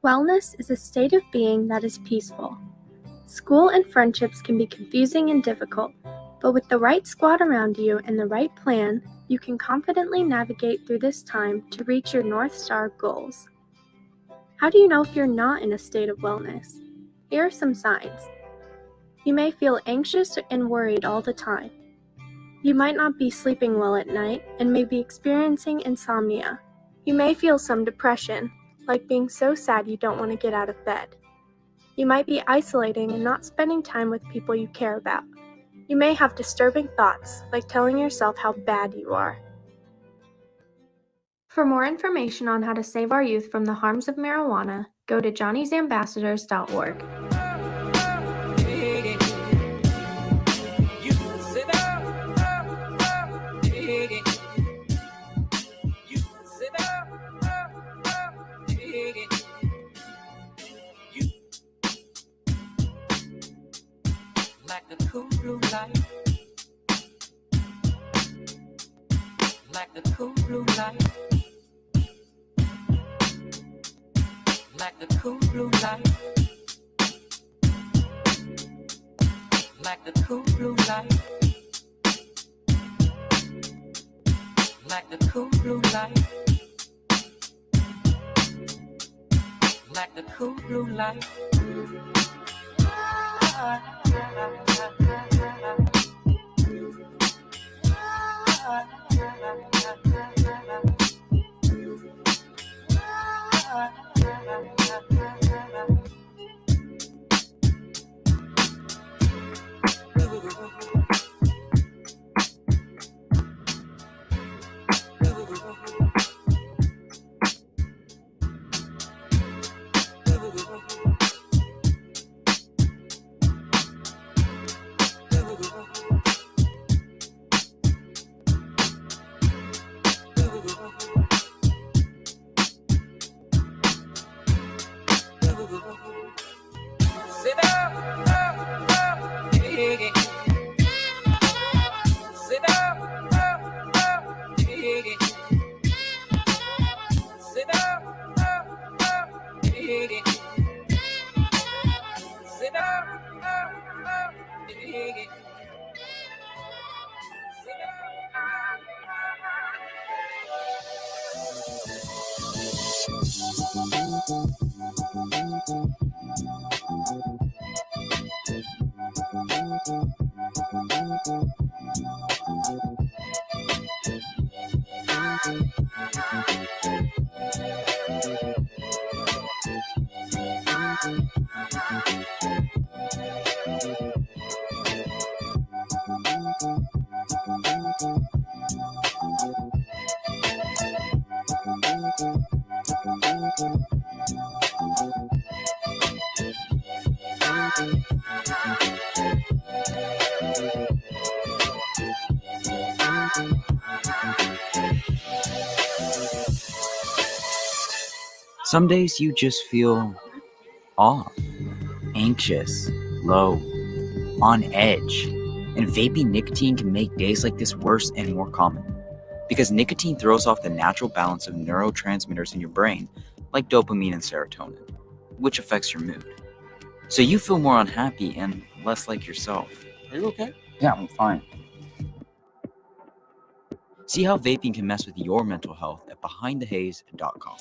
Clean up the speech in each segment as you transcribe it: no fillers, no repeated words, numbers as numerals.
Wellness is a state of being that is peaceful. School and friendships can be confusing and difficult, but with the right squad around you and the right plan, you can confidently navigate through this time to reach your North Star goals. How do you know if you're not in a state of wellness? Here are some signs. You may feel anxious and worried all the time. You might not be sleeping well at night and may be experiencing insomnia. You may feel some depression, like being so sad you don't want to get out of bed. You might be isolating and not spending time with people you care about. You may have disturbing thoughts, like telling yourself how bad you are. For more information on how to save our youth from the harms of marijuana, go to johnnysambassadors.org. Like the cool blue light, like the cool blue light, like the cool blue light, like the cool blue light, like the cool blue light, like the cool blue light. Some days you just feel off, anxious, low, on edge. And vaping nicotine can make days like this worse and more common. Because nicotine throws off the natural balance of neurotransmitters in your brain, like dopamine and serotonin, which affects your mood. So you feel more unhappy and less like yourself. Are you okay? Yeah, I'm fine. See how vaping can mess with your mental health at behindthehaze.com.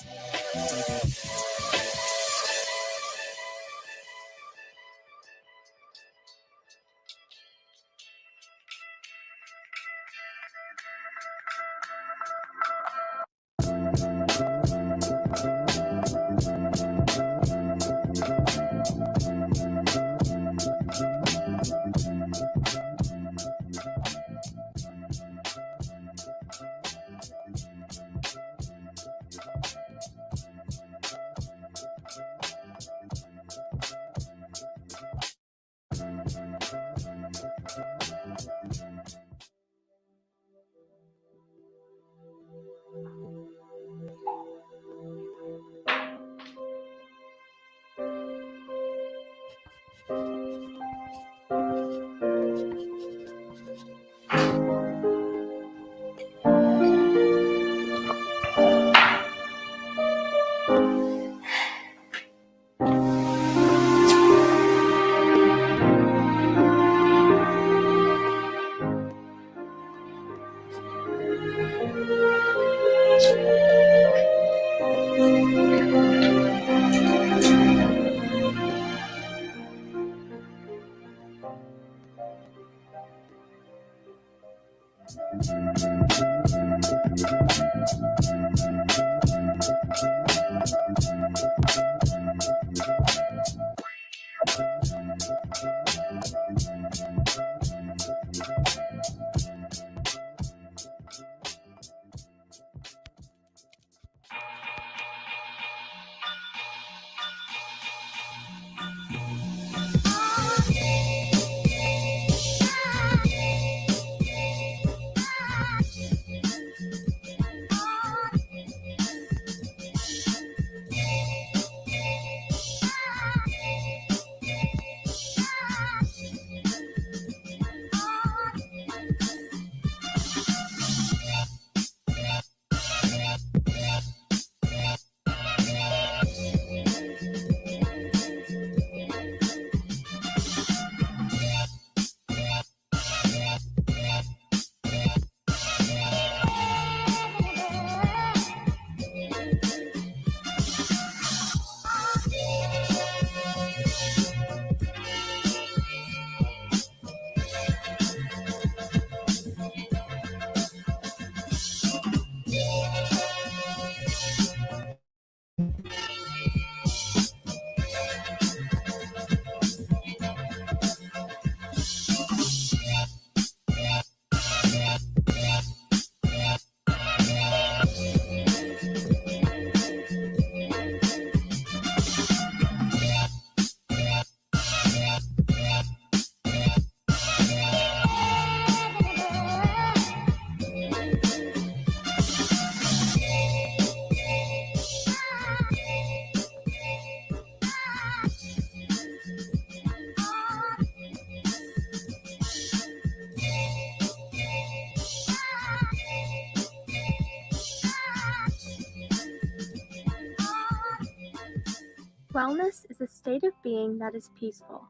Wellness is a state of being that is peaceful.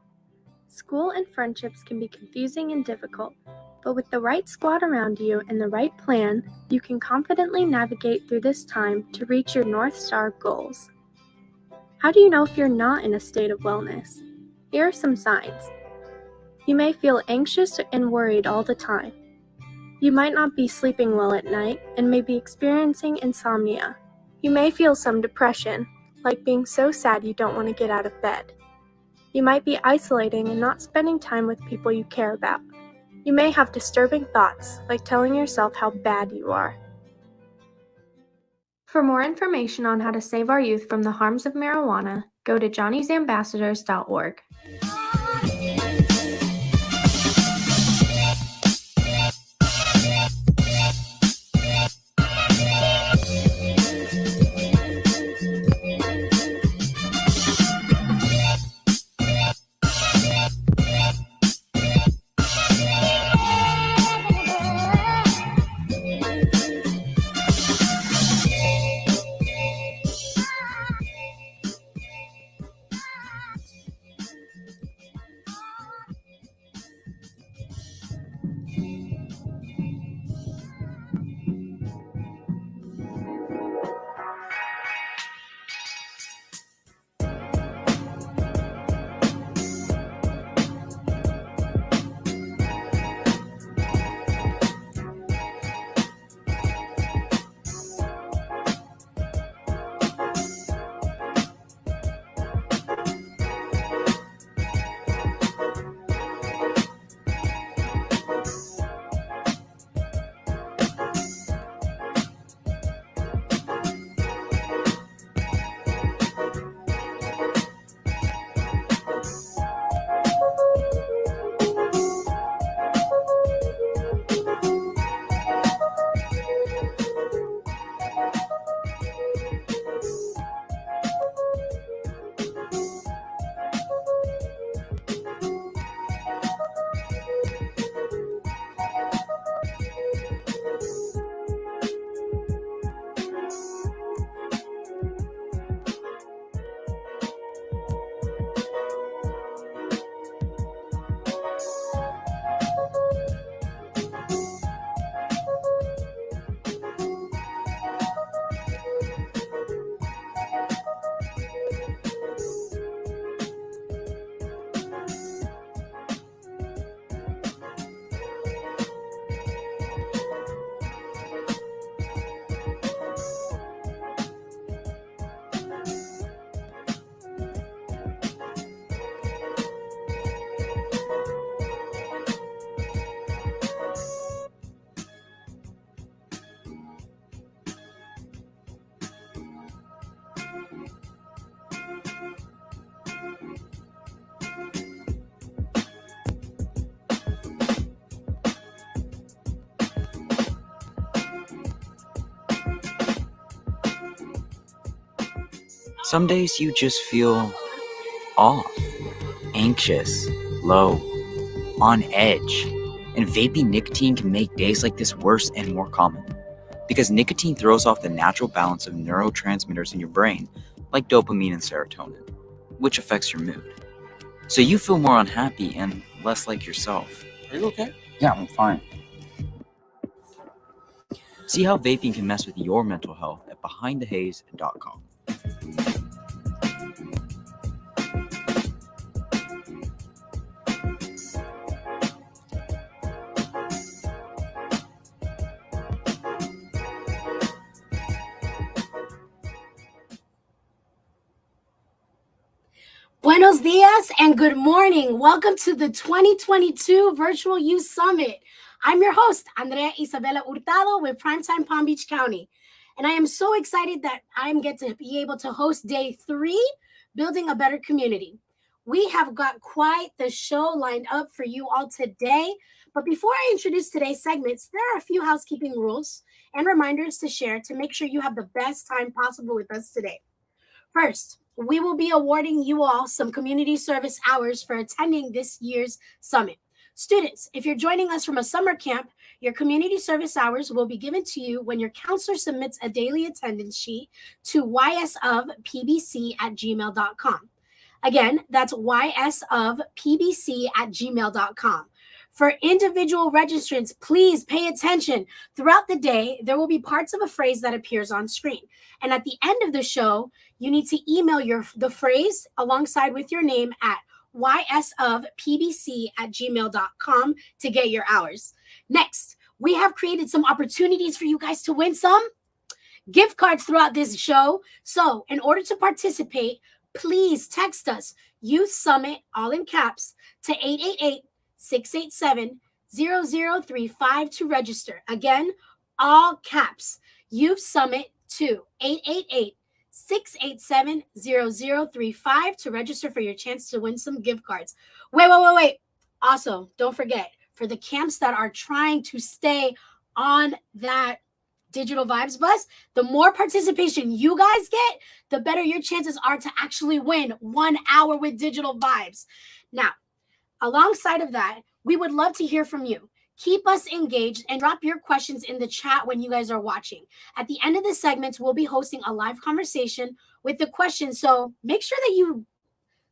School and friendships can be confusing and difficult, but with the right squad around you and the right plan, you can confidently navigate through this time to reach your North Star goals. How do you know if you're not in a state of wellness? Here are some signs. You may feel anxious and worried all the time. You might not be sleeping well at night and may be experiencing insomnia. You may feel some depression, like being so sad you don't want to get out of bed. You might be isolating and not spending time with people you care about. You may have disturbing thoughts, like telling yourself how bad you are. For more information on how to save our youth from the harms of marijuana, go to johnnysambassadors.org. Some days you just feel off, anxious, low, on edge. And vaping nicotine can make days like this worse and more common. Because nicotine throws off the natural balance of neurotransmitters in your brain, like dopamine and serotonin, which affects your mood. So you feel more unhappy and less like yourself. Are you okay? Yeah, I'm fine. See how vaping can mess with your mental health at BehindTheHaze.com. Buenos dias and good morning. Welcome to the 2022 Virtual Youth Summit. I'm your host, Andrea Isabella Hurtado with Primetime Palm Beach County. And I am so excited that I get to be able to host day 3, Building a Better Community. We have got quite the show lined up for you all today. But before I introduce today's segments, there are a few housekeeping rules and reminders to share to make sure you have the best time possible with us today. First, we will be awarding you all some community service hours for attending this year's summit. Students, if you're joining us from a summer camp, your community service hours will be given to you when your counselor submits a daily attendance sheet to ysofpbc@gmail.com. Again, that's ysofpbc@gmail.com. For individual registrants, please pay attention. Throughout the day, there will be parts of a phrase that appears on screen. And at the end of the show, you need to email the phrase alongside with your name at ysofpbc@gmail.com to get your hours. Next, we have created some opportunities for you guys to win some gift cards throughout this show. So in order to participate, please text us Youth Summit, all in caps, to 888-687-0035 to register. Again, all caps, Youth Summit to 888-687-0035 to register for your chance to win some gift cards. Wait. Also, don't forget, for the camps that are trying to stay on that Digital Vibes bus, the more participation you guys get, the better your chances are to actually win 1 hour with Digital Vibes. Now, alongside of that, we would love to hear from you. Keep us engaged and drop your questions in the chat when you guys are watching. At the end of the segments, we'll be hosting a live conversation with the questions. So make sure that you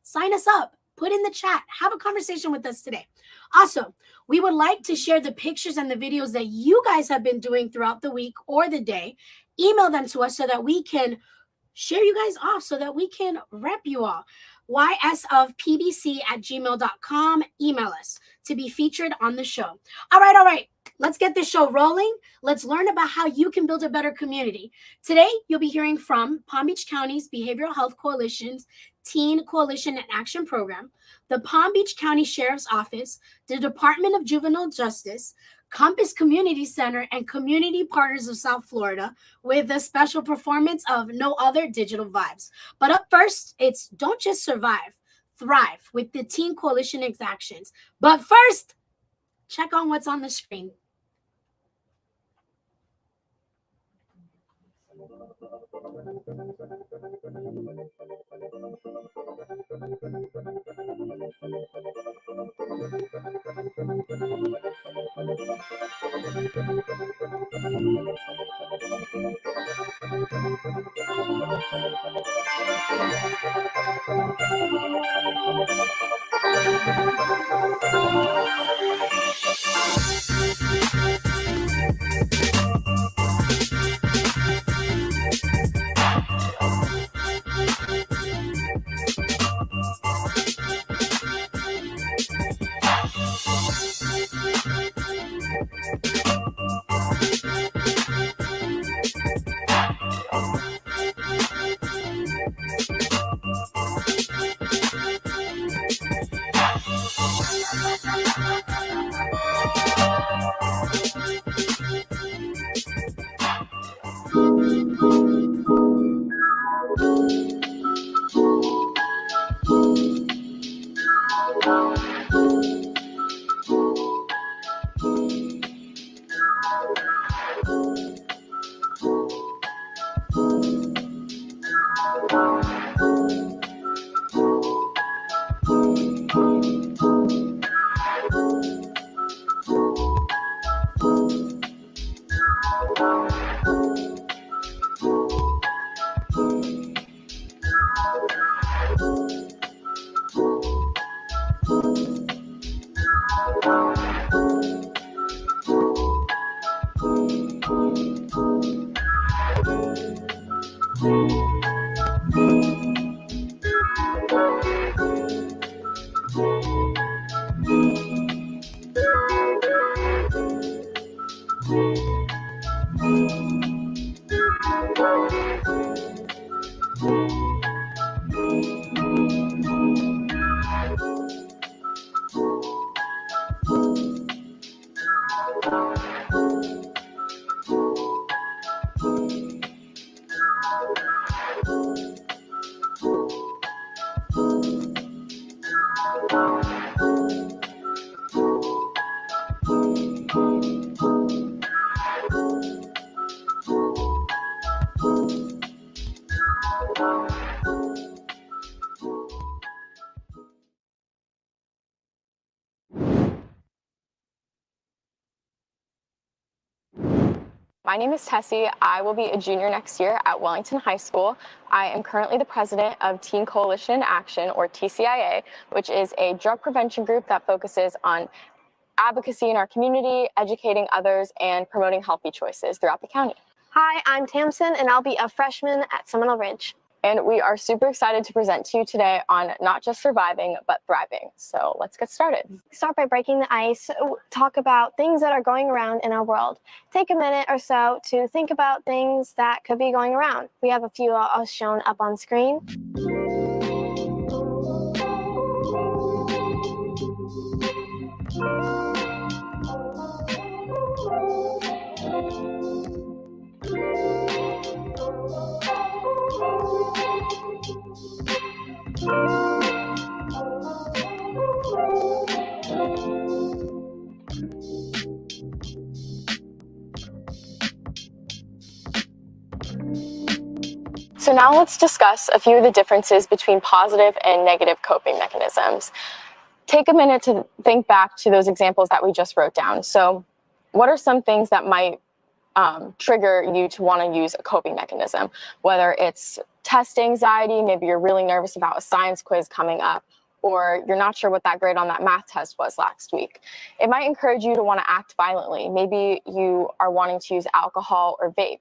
sign us up, put in the chat, have a conversation with us today. Also, we would like to share the pictures and the videos that you guys have been doing throughout the week or the day. Email them to us so that we can share you guys off, so that we can rep you all. ysofpbc@gmail.com. Email us to be featured on the show. All right. Let's get this show rolling. Let's learn about how you can build a better community. Today, you'll be hearing from Palm Beach County's Behavioral Health Coalition's Teen Coalition and Action Program, the Palm Beach County Sheriff's Office, the Department of Juvenile Justice, Compass Community Center, and Community Partners of South Florida with a special performance of No Other Digital Vibes. But up first, it's Don't Just Survive, Thrive with the Teen Coalition Actions. But first, check on what's on the screen. My name is Tessie. I will be a junior next year at Wellington High School. I am currently the president of Teen Coalition in Action, or TCIA, which is a drug prevention group that focuses on advocacy in our community, educating others, and promoting healthy choices throughout the county. Hi, I'm Tamsin, and I'll be a freshman at Seminole Ridge. And we are super excited to present to you today on not just surviving, but thriving. So let's get started. Start by breaking the ice, talk about things that are going around in our world. Take a minute or so to think about things that could be going around. We have a few shown up on screen. So now let's discuss a few of the differences between positive and negative coping mechanisms. Take a minute to think back to those examples that we just wrote down. So what are some things that might trigger you to want to use a coping mechanism? Whether it's test anxiety, maybe you're really nervous about a science quiz coming up, or you're not sure what that grade on that math test was last week. It might encourage you to want to act violently. Maybe you are wanting to use alcohol or vape.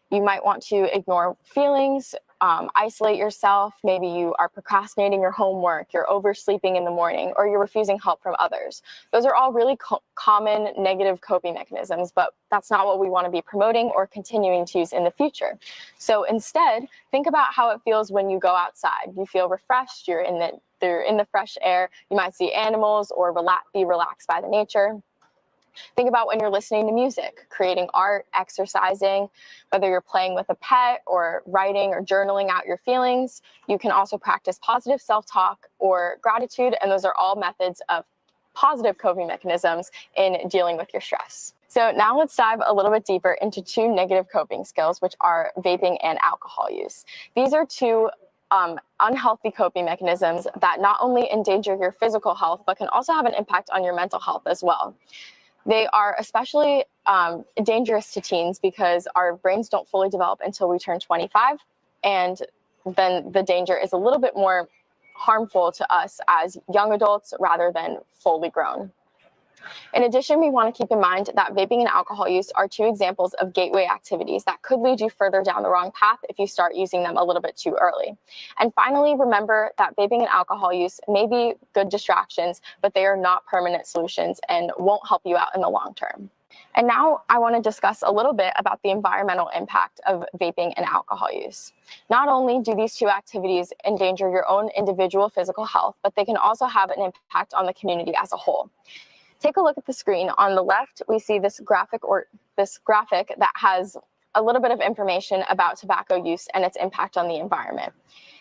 You might want to ignore feelings, isolate yourself. Maybe you are procrastinating your homework, you're oversleeping in the morning, or you're refusing help from others. Those are all really common negative coping mechanisms, but that's not what we want to be promoting or continuing to use in the future. So instead, think about how it feels when you go outside. You feel refreshed, you're in the fresh air, you might see animals or be relaxed by the nature. Think about when you're listening to music, creating art, exercising, whether you're playing with a pet or writing or journaling out your feelings. You can also practice positive self-talk or gratitude, and those are all methods of positive coping mechanisms in dealing with your stress. So now let's dive a little bit deeper into two negative coping skills, which are vaping and alcohol use. These are two unhealthy coping mechanisms that not only endanger your physical health, but can also have an impact on your mental health as well. They are especially dangerous to teens because our brains don't fully develop until we turn 25, and then the danger is a little bit more harmful to us as young adults rather than fully grown. In addition, we want to keep in mind that vaping and alcohol use are two examples of gateway activities that could lead you further down the wrong path if you start using them a little bit too early. And finally, remember that vaping and alcohol use may be good distractions, but they are not permanent solutions and won't help you out in the long term. And now I want to discuss a little bit about the environmental impact of vaping and alcohol use. Not only do these two activities endanger your own individual physical health, but they can also have an impact on the community as a whole. Take a look at the screen. On the left, we see this graphic that has a little bit of information about tobacco use and its impact on the environment.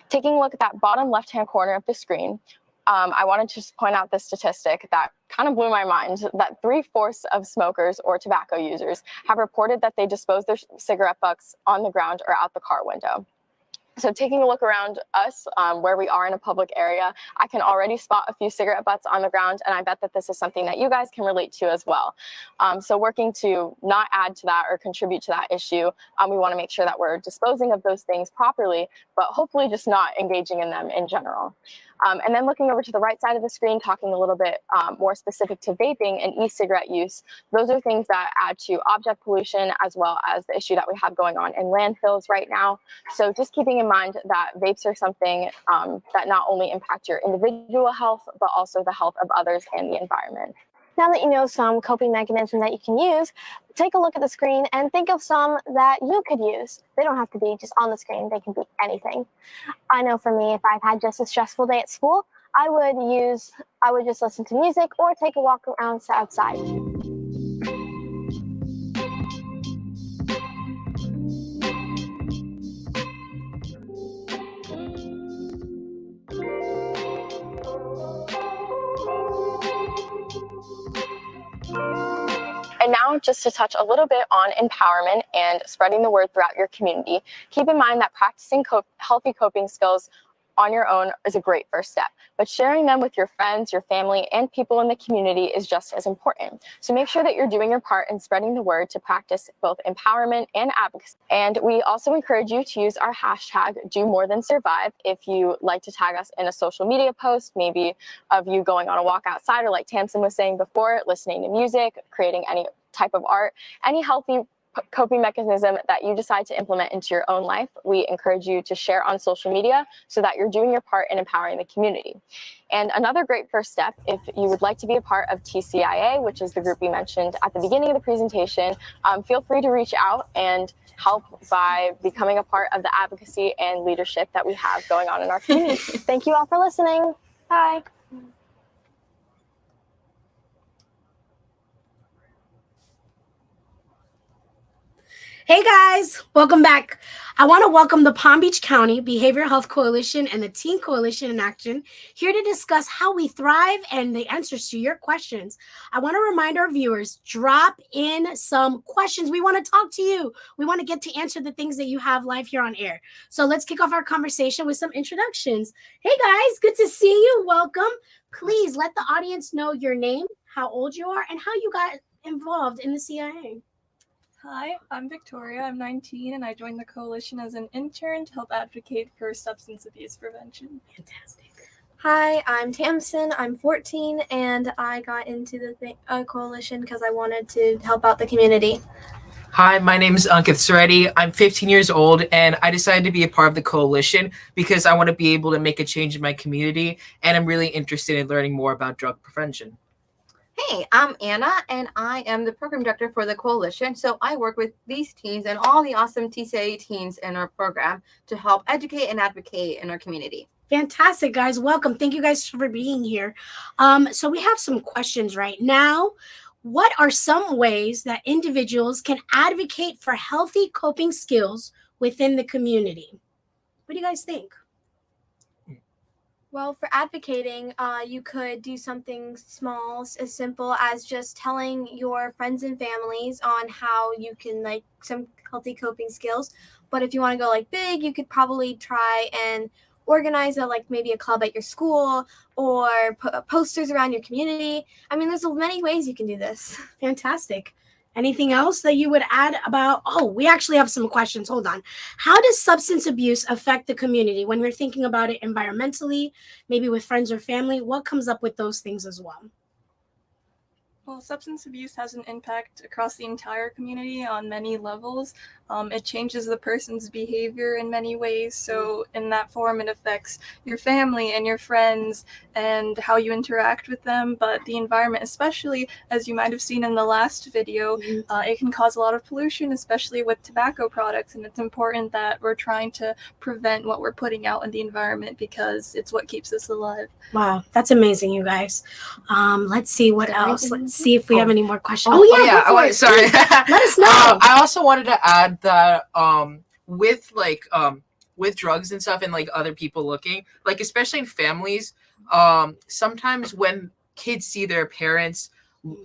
Taking a look at that bottom left-hand corner of the screen, I wanted to just point out this statistic that kind of blew my mind, that 3/4 of smokers or tobacco users have reported that they dispose their cigarette butts on the ground or out the car window. So taking a look around us, where we are in a public area, I can already spot a few cigarette butts on the ground, and I bet that this is something that you guys can relate to as well. So working to not add to that or contribute to that issue, we want to make sure that we're disposing of those things properly, but hopefully just not engaging in them in general. And then looking over to the right side of the screen, talking a little bit more specific to vaping and e-cigarette use, those are things that add to object pollution as well as the issue that we have going on in landfills right now. So just keeping in mind that vapes are something that not only impact your individual health, but also the health of others and the environment. Now that you know some coping mechanisms that you can use, take a look at the screen and think of some that you could use. They don't have to be just on the screen, they can be anything. I know for me, if I've had just a stressful day at school, I would just listen to music or take a walk around outside. And now just to touch a little bit on empowerment and spreading the word throughout your community, keep in mind that practicing healthy coping skills on your own is a great first step, but sharing them with your friends, your family, and people in the community is just as important. So make sure that you're doing your part in spreading the word to practice both empowerment and advocacy. And we also encourage you to use our hashtag #DoMoreThanSurvive if you like to tag us in a social media post, maybe of you going on a walk outside, or like Tamsin was saying before, listening to music, creating any type of art, any healthy coping mechanism that you decide to implement into your own life. We encourage you to share on social media so that you're doing your part in empowering the community. And another great first step, if you would like to be a part of TCIA, which is the group we mentioned at the beginning of the presentation, feel free to reach out and help by becoming a part of the advocacy and leadership that we have going on in our community. Thank you all for listening. Bye. Hey guys, welcome back. I want to welcome the Palm Beach County Behavioral Health Coalition and the Teen Coalition in Action here to discuss how we thrive and the answers to your questions. I want to remind our viewers, drop in some questions. We want to talk to you. We want to get to answer the things that you have live here on air. So let's kick off our conversation with some introductions. Hey guys, good to see you. Welcome. Please let the audience know your name, how old you are, and how you got involved in the CIA. Hi, I'm Victoria. I'm 19 and I joined the coalition as an intern to help advocate for substance abuse prevention. Fantastic. Hi, I'm Tamsin. I'm 14 and I got into the coalition because I wanted to help out the community. Hi, my name is Ankit Soretti. I'm 15 years old and I decided to be a part of the coalition because I want to be able to make a change in my community and I'm really interested in learning more about drug prevention. Hey, I'm Anna, and I am the program director for the coalition. So I work with these teens and all the awesome TCA teens in our program to help educate and advocate in our community. Fantastic, guys. Welcome. Thank you guys for being here. So we have some questions right now. What are some ways that individuals can advocate for healthy coping skills within the community? What do you guys think? Well, for advocating, you could do something small, as simple as just telling your friends and families on how you can some healthy coping skills. But if you want to go big, you could probably try and organize maybe a club at your school or put posters around your community. I mean, there's many ways you can do this. Fantastic. Anything else that you would add about? Oh, we actually have some questions. Hold on. How does substance abuse affect the community when we're thinking about it environmentally, maybe with friends or family? What comes up with those things as well? Well, substance abuse has an impact across the entire community on many levels. It changes the person's behavior in many ways. So in that form, it affects your family and your friends and how you interact with them. But the environment, especially as you might have seen in the last video, it can cause a lot of pollution, especially with tobacco products. And it's important that we're trying to prevent what we're putting out in the environment because it's what keeps us alive. Wow, that's amazing, you guys. Let's see what else. Let's see if we have any more questions. Sorry. Let us know. I also wanted to add that with drugs and stuff and other people looking, especially in families, sometimes when kids see their parents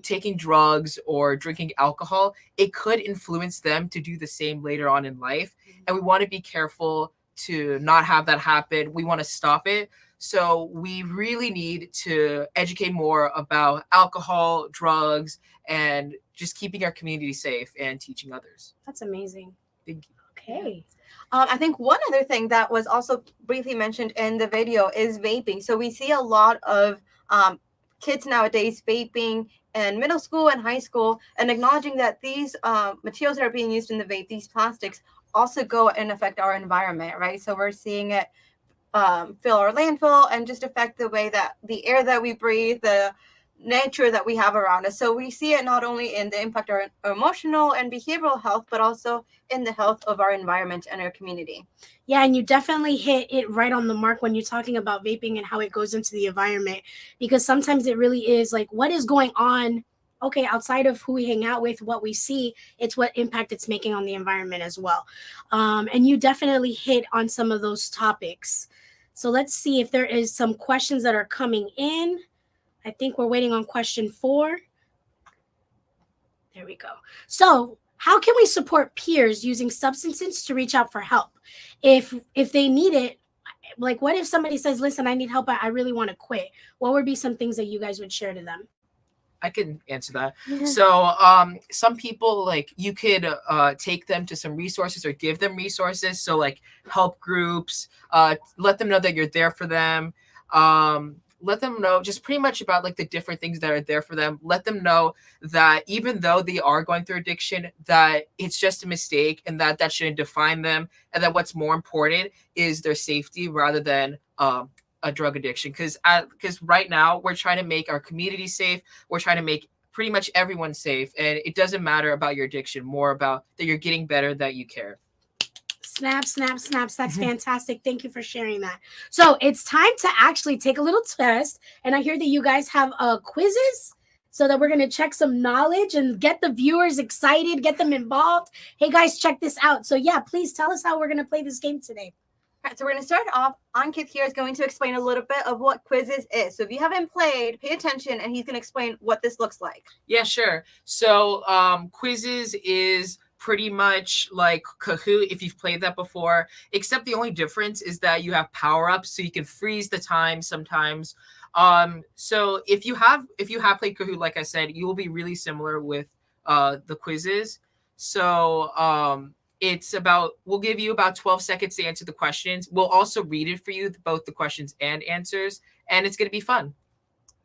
taking drugs or drinking alcohol, it could influence them to do the same later on in life. And we want to be careful to not have that happen. We want to stop it. So we really need to educate more about alcohol, drugs, and just keeping our community safe and teaching others. That's amazing. Thank you. Okay. I think one other thing that was also briefly mentioned in the video is vaping. So we see a lot of kids nowadays vaping in middle school and high school, and acknowledging that these materials that are being used in the vape, these plastics, also go and affect our environment, right? So we're seeing it fill our landfill and just affect the way that the air that we breathe, the nature that we have around us. So we see it not only in the impact of our emotional and behavioral health, but also in the health of our environment and our community. Yeah, and you definitely hit it right on the mark when you're talking about vaping and how it goes into the environment, because sometimes it really is like, what is going on? Okay, outside of who we hang out with, what we see, it's what impact it's making on the environment as well. And you definitely hit on some of those topics. So let's see if there is some questions that are coming in. I think we're waiting on question 4. There we go. So how can we support peers using substances to reach out for help? If they need it, like what if somebody says, listen, I need help, I really want to quit? What would be some things that you guys would share to them? I can answer that. So some people, like, you could take them to some resources or give them resources. So like help groups, let them know that you're there for them. Let them know just pretty much about like the different things that are there for them. Let them know that even though they are going through addiction, that it's just a mistake and that shouldn't define them. And that what's more important is their safety rather than a drug addiction. Because right now we're trying to make our community safe. We're trying to make pretty much everyone safe. And it doesn't matter about your addiction, more about that you're getting better, that you care. Snap, snap, snaps. That's fantastic. Thank you for sharing that. So it's time to actually take a little test. And I hear that you guys have quizzes, so that we're going to check some knowledge and get the viewers excited, get them involved. Hey, guys, check this out. So yeah, please tell us how we're going to play this game today. All right, so we're going to start off. Ankit here is going to explain a little bit of what quizzes is. So if you haven't played, pay attention, and he's going to explain what this looks like. Yeah, sure. So quizzes is pretty much like Kahoot, if you've played that before, except the only difference is that you have power-ups, so you can freeze the time sometimes. So if you have played Kahoot, like I said, you will be really similar with the quizzes. So it's about, we'll give you about 12 seconds to answer the questions. We'll also read it for you, both the questions and answers, and it's going to be fun.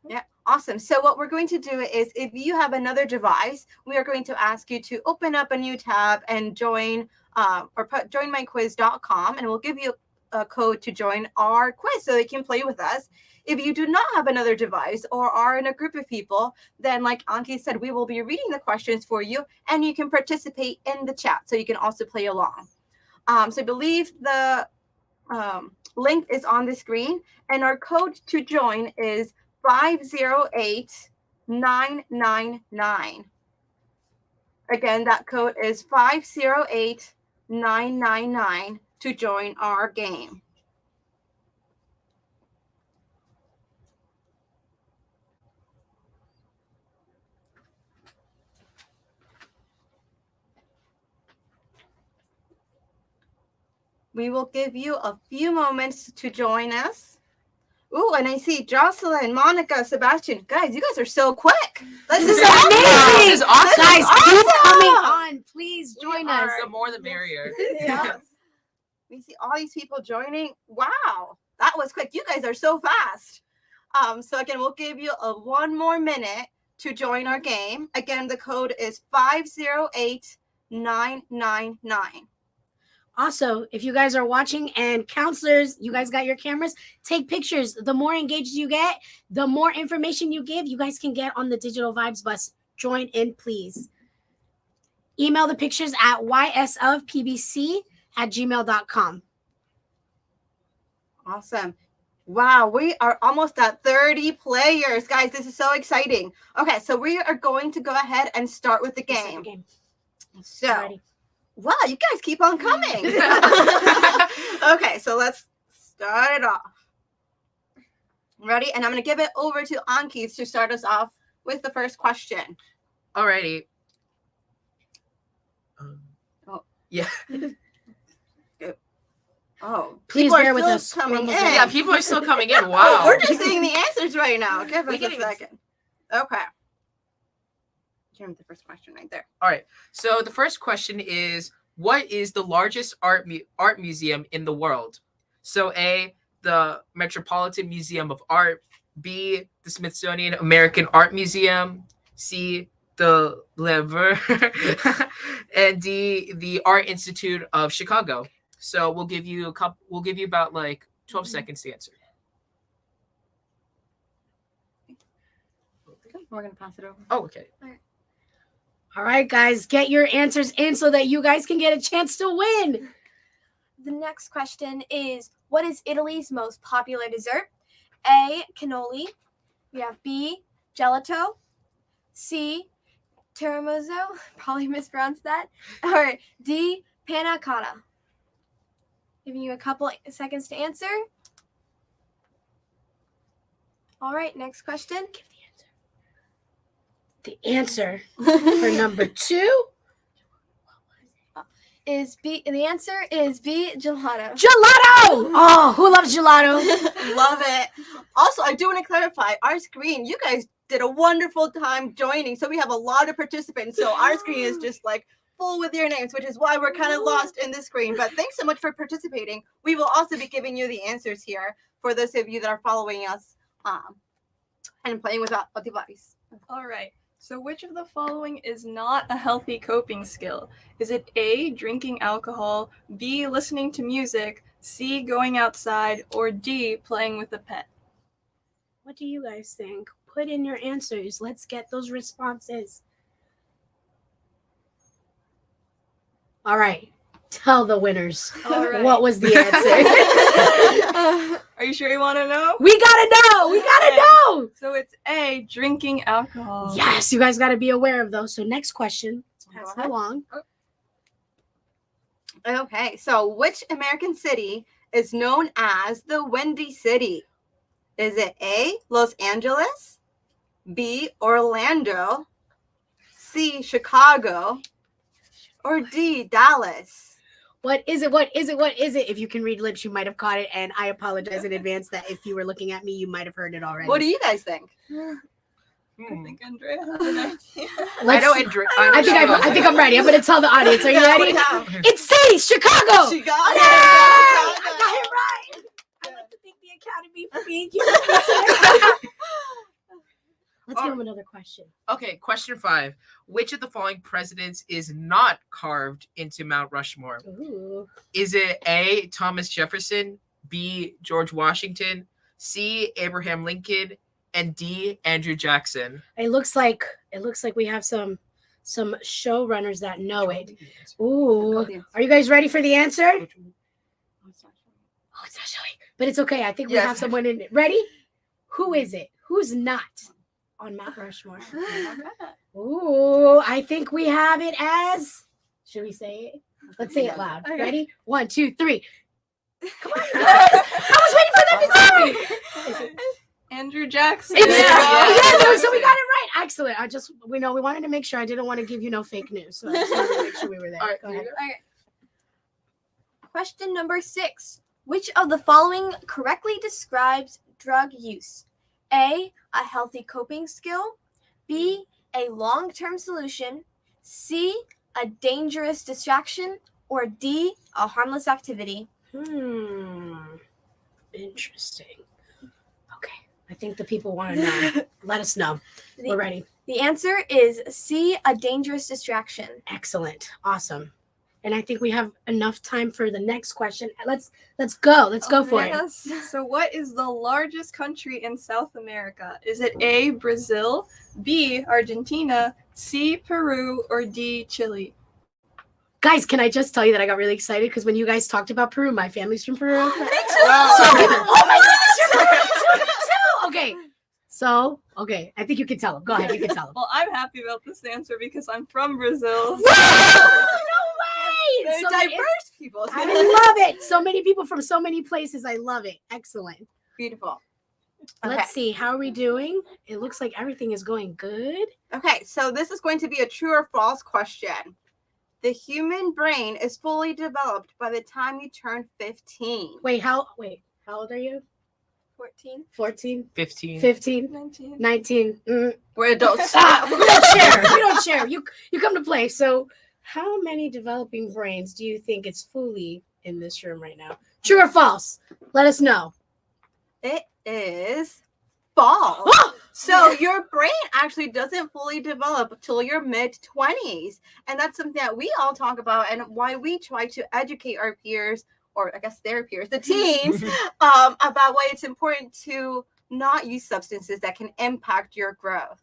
Yeah, awesome. So what we're going to do is, if you have another device, we are going to ask you to open up a new tab and join joinmyquiz.com, and we'll give you a code to join our quiz so you can play with us. If you do not have another device or are in a group of people, then like Anki said, we will be reading the questions for you, and you can participate in the chat, so you can also play along. So I believe the link is on the screen, and our code to join is 508999. Again, that code is 508999 to join our game. We will give you a few moments to join us. Ooh, and I see Jocelyn, Monica, Sebastian. Guys, you guys are so quick. This is amazing. This is awesome. Guys, keep awesome. coming on. Please join us. The more the merrier. Yes. We see all these people joining. Wow, that was quick. You guys are so fast. So again, we'll give you one more minute to join our game. Again, the code is 508999. Also, if you guys are watching, and counselors, you guys got your cameras, take pictures. The more engaged you get, the more information you give, you guys can get on the Digital Vibes bus. Join in, please. Email the pictures at ysofpbc@gmail.com. Awesome. Wow, we are almost at 30 players. Guys, this is so exciting. Okay, so we are going to go ahead and start with the game. So, Alrighty. wow, you guys keep on coming. Okay, so let's start it off. Ready? And I'm going to give it over to Anki to start us off with the first question. Alrighty. Oh. Yeah. Good. Oh, Please people are bear with still us. coming in. Yeah, people are still coming in. Oh, Wow. we're just seeing the answers right now. Give us We a can even- second. Okay. Here's the first question right there. All right. So the first question is, what is the largest art museum in the world? So A, the Metropolitan Museum of Art. B, the Smithsonian American Art Museum. C, the Louvre. And D, the Art Institute of Chicago. So we'll give you about like 12 seconds to answer. We're gonna pass it over. Oh, okay. All right, guys, get your answers in so that you guys can get a chance to win. The next question is, what is Italy's most popular dessert? A, cannoli. We have B, gelato. C, tiramisu. Probably mispronounced that. Or D, panna cotta. Giving you a couple seconds to answer. All right, next question. The answer for number 2 Is B. The answer is B, gelato. gelato. Oh, who loves gelato? Love it. Also, I do want to clarify our screen. You guys did a wonderful time joining, so we have a lot of participants. So our screen is just like full with your names, which is why we're kind of lost in the screen. But thanks so much for participating. We will also be giving you the answers here for those of you that are following us and playing with the device. All right. So which of the following is not a healthy coping skill? Is it A, drinking alcohol, B, listening to music, C, going outside, or D, playing with a pet? What do you guys think? Put in your answers. Let's get those responses. All right. Tell the winners. All right. What was the answer? Are you sure you want to know? We gotta know. We gotta know. So it's A, drinking alcohol. Yes, you guys gotta be aware of those. So next question. Go Pass it ahead. along. Okay, so which American city is known as the Windy City? Is it A, Los Angeles, B, Orlando, C, Chicago, or D, Dallas? What is it? What is it? What is it? If you can read lips, you might have caught it. And I apologize in advance that if you were looking at me, you might have heard it already. What do you guys think? I think Andrea has an idea. I know Andrea. I think I'm ready. I'm gonna tell the audience. Are you ready? It's C, Chicago. Chicago. I got it right. I like to thank the Academy for being here. Let's give him another question. Okay, question 5. Which of the following presidents is not carved into Mount Rushmore? Ooh. Is it A, Thomas Jefferson, B, George Washington, C, Abraham Lincoln, and D, Andrew Jackson? It looks like we have some showrunners that know it. Ooh. Are you guys ready for the answer? Oh, it's not showing. But it's okay. I think we have someone in it. Ready? Who is it? Who's not on Mount Rushmore? Ooh, I think we have it as. Should we say it? Let's say it loud. Okay. Ready? 1, 2, 3. Come on, you guys. I was waiting for them to say it. Andrew Jackson. It's, Yeah. so we got it right. Excellent. We wanted to make sure. I didn't want to give you no fake news. So I just wanted to make sure we were there. All right, Go ahead. Question number 6. Which of the following correctly describes drug use? A, a healthy coping skill. B, a long-term solution. C, a dangerous distraction. Or D, a harmless activity. Interesting. Okay. I think the people want to know. Let us know. We're ready. The answer is C, a dangerous distraction. Excellent. Awesome. And I think we have enough time for the next question. Let's go. Let's go for it. Yes. So what is the largest country in South America? Is it A, Brazil, B, Argentina, C, Peru, or D, Chile? Guys, can I just tell you that I got really excited because when you guys talked about Peru, my family's from Peru. Me too. Oh my goodness, you're from Peru too. Okay. So, I think you can tell them. Go ahead, you can tell them. Well, I'm happy about this answer because I'm from Brazil. No way! They're So diverse people. I love it. So many people from so many places. I love it. Excellent. Beautiful. Let's see. How are we doing? It looks like everything is going good. Okay, so this is going to be a true or false question. The human brain is fully developed by the time you turn 15. Wait, how old are you? 14. 14? 15. 15? 19. 19. We're adults. We don't share. We don't share. You come to play. So how many developing brains do you think is fully in this room right now? True or false? Let us know. It is false. So your brain actually doesn't fully develop until your mid-20s. And that's something that we all talk about and why we try to educate our peers, or I guess their peers, the teens, about why it's important to not use substances that can impact your growth.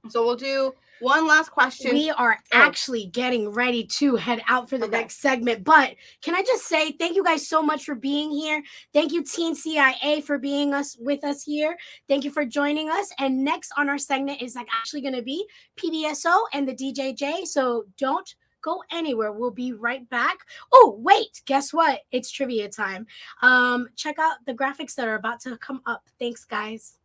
So we'll do one last question. We are actually getting ready to head out for the next segment, but can I just say thank you guys so much for being here. Thank you, Teen CIA, for being with us here. Thank you for joining us. And next on our segment is actually going to be PBSO and the DJJ. So don't go anywhere. We'll be right back. Oh, wait, guess what? It's trivia time. Check out the graphics that are about to come up. Thanks, guys.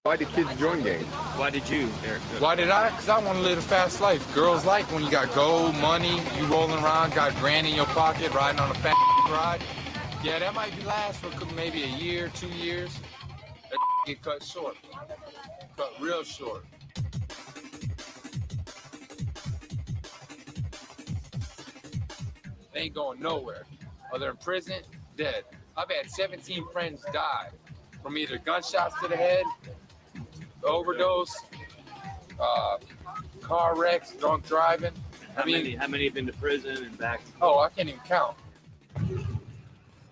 Why did kids join gangs? Why did you, Eric? Why did I? Because I want to live a fast life. Girls like when you got gold, money, you rolling around, got grand in your pocket, riding on a fast ride. Yeah, that might be last for maybe a year, 2 years. That get cut short. Cut real short. They ain't going nowhere. Or they're in prison, dead. I've had 17 friends die from either gunshots to the head, overdose, car wrecks, drunk driving. How many have been to prison and back? Oh, I can't even count.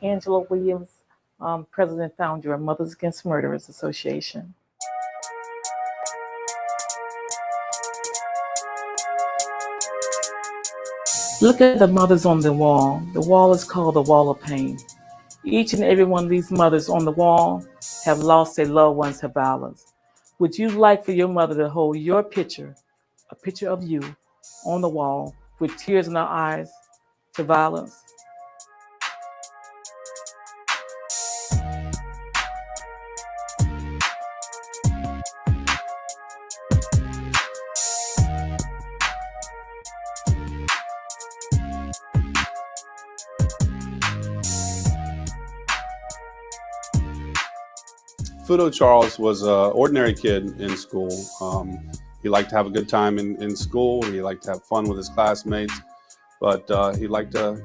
Angela Williams, President Founder of Mothers Against Murderers Association. Look at the mothers on the wall. The wall is called the Wall of Pain. Each and every one of these mothers on the wall have lost their loved ones to violence. Would you like for your mother to hold your picture, a picture of you, on the wall with tears in her eyes to violence? Fudo Charles was an ordinary kid in school. He liked to have a good time in school. He liked to have fun with his classmates, but he liked to,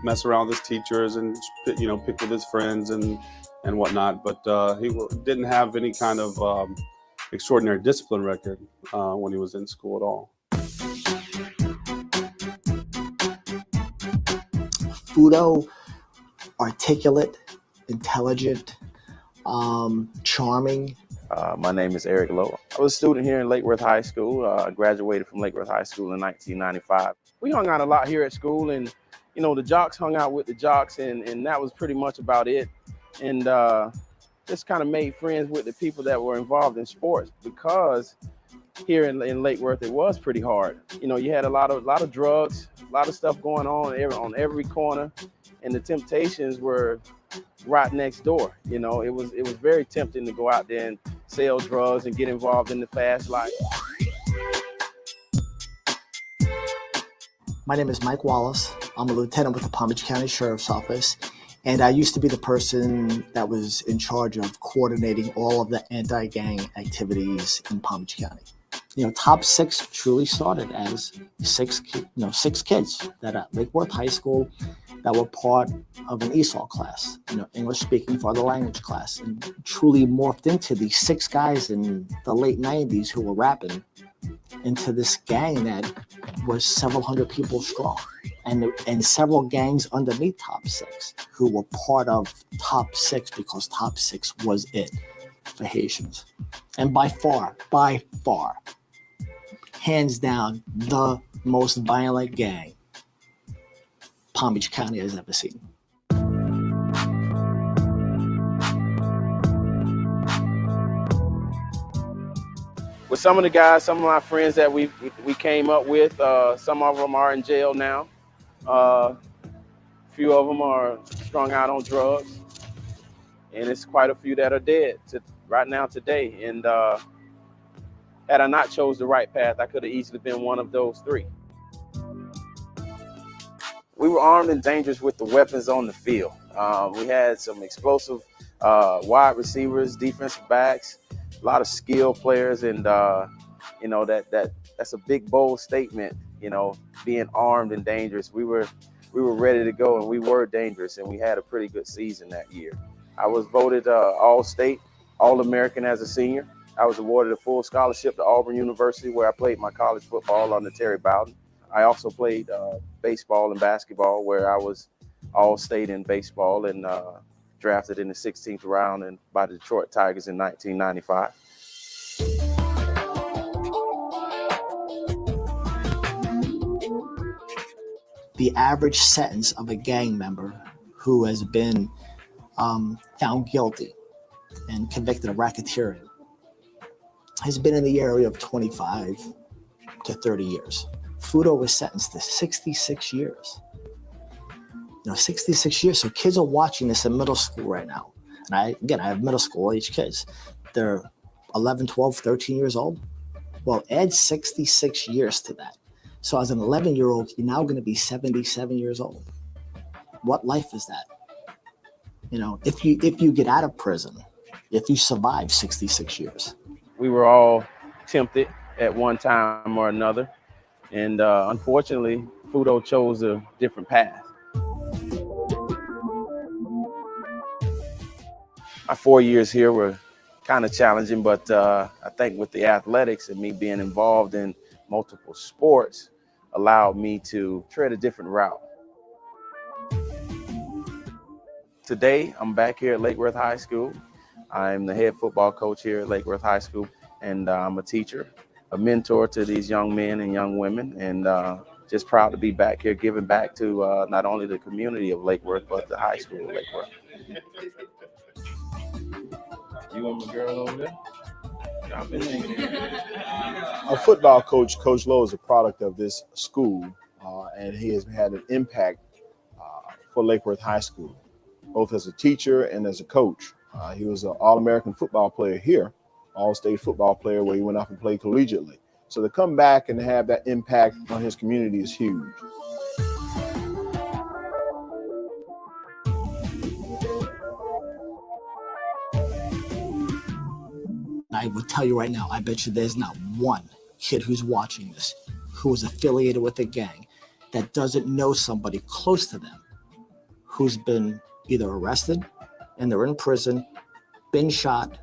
mess around with his teachers and, pick with his friends and whatnot. But he didn't have any kind of extraordinary discipline record when he was in school at all. Fudo, articulate, intelligent, charming. My name is Eric Lowe. I was a student here in Lake Worth High School. I graduated from Lake Worth High School in 1995. We hung out a lot here at school, and the jocks hung out with the jocks, and that was pretty much about it. And just kind of made friends with the people that were involved in sports, because here in Lake Worth it was pretty hard. You had a lot of drugs, a lot of stuff going on every corner, and the temptations were right next door. It was very tempting to go out there and sell drugs and get involved in the fast life. My name is Mike Wallace. I'm a lieutenant with the Palm Beach County Sheriff's Office, and I used to be the person that was in charge of coordinating all of the anti-gang activities in Palm Beach County. Top Six truly started as six kids that at Lake Worth High School that were part of an ESOL class, English speaking for the language class, and truly morphed into these 6 guys in the late 90s who were rapping into this gang that was several hundred people strong, and several gangs underneath Top Six who were part of Top Six because Top Six was it for Haitians. And by far, hands down, the most violent gang Palm Beach County has ever seen. With some of the guys, some of my friends that we came up with, some of them are in jail now. A few of them are strung out on drugs, and it's quite a few that are dead right now today. And had I not chose the right path, I could have easily been one of those 3. We were armed and dangerous with the weapons on the field. We had some explosive wide receivers, defensive backs, a lot of skilled players, and that's a big, bold statement. Being armed and dangerous. We were ready to go, and we were dangerous, and we had a pretty good season that year. I was voted All-State, All-American as a senior. I was awarded a full scholarship to Auburn University, where I played my college football under Terry Bowden. I also played baseball and basketball, where I was All-State in baseball and drafted in the 16th round by the Detroit Tigers in 1995. The average sentence of a gang member who has been found guilty and convicted of racketeering has been in the area of 25 to 30 years. Fudo was sentenced to 66 years. 66 years. So kids are watching this in middle school right now. And I have middle school age kids. They're 11, 12, 13 years old. Well, add 66 years to that. So as an 11-year-old, you're now going to be 77 years old. What life is that? If you get out of prison, if you survive 66 years. We were all tempted at one time or another. And unfortunately, Fudo chose a different path. My 4 years here were kind of challenging, but I think with the athletics and me being involved in multiple sports allowed me to tread a different route. Today, I'm back here at Lake Worth High School. I'm the head football coach here at Lake Worth High School, and I'm a teacher, a mentor to these young men and young women, and just proud to be back here giving back to not only the community of Lake Worth, but the high school of Lake Worth. You and my girl over there? Our football coach, Coach Lowe, is a product of this school, and he has had an impact for Lake Worth High School, both as a teacher and as a coach. He was an All-American football player here, All-State football player where he went off and played collegiately. So to come back and have that impact on his community is huge. I would tell you right now, I bet you there's not one kid who's watching this who is affiliated with a gang that doesn't know somebody close to them who's been either arrested and they're in prison, been shot,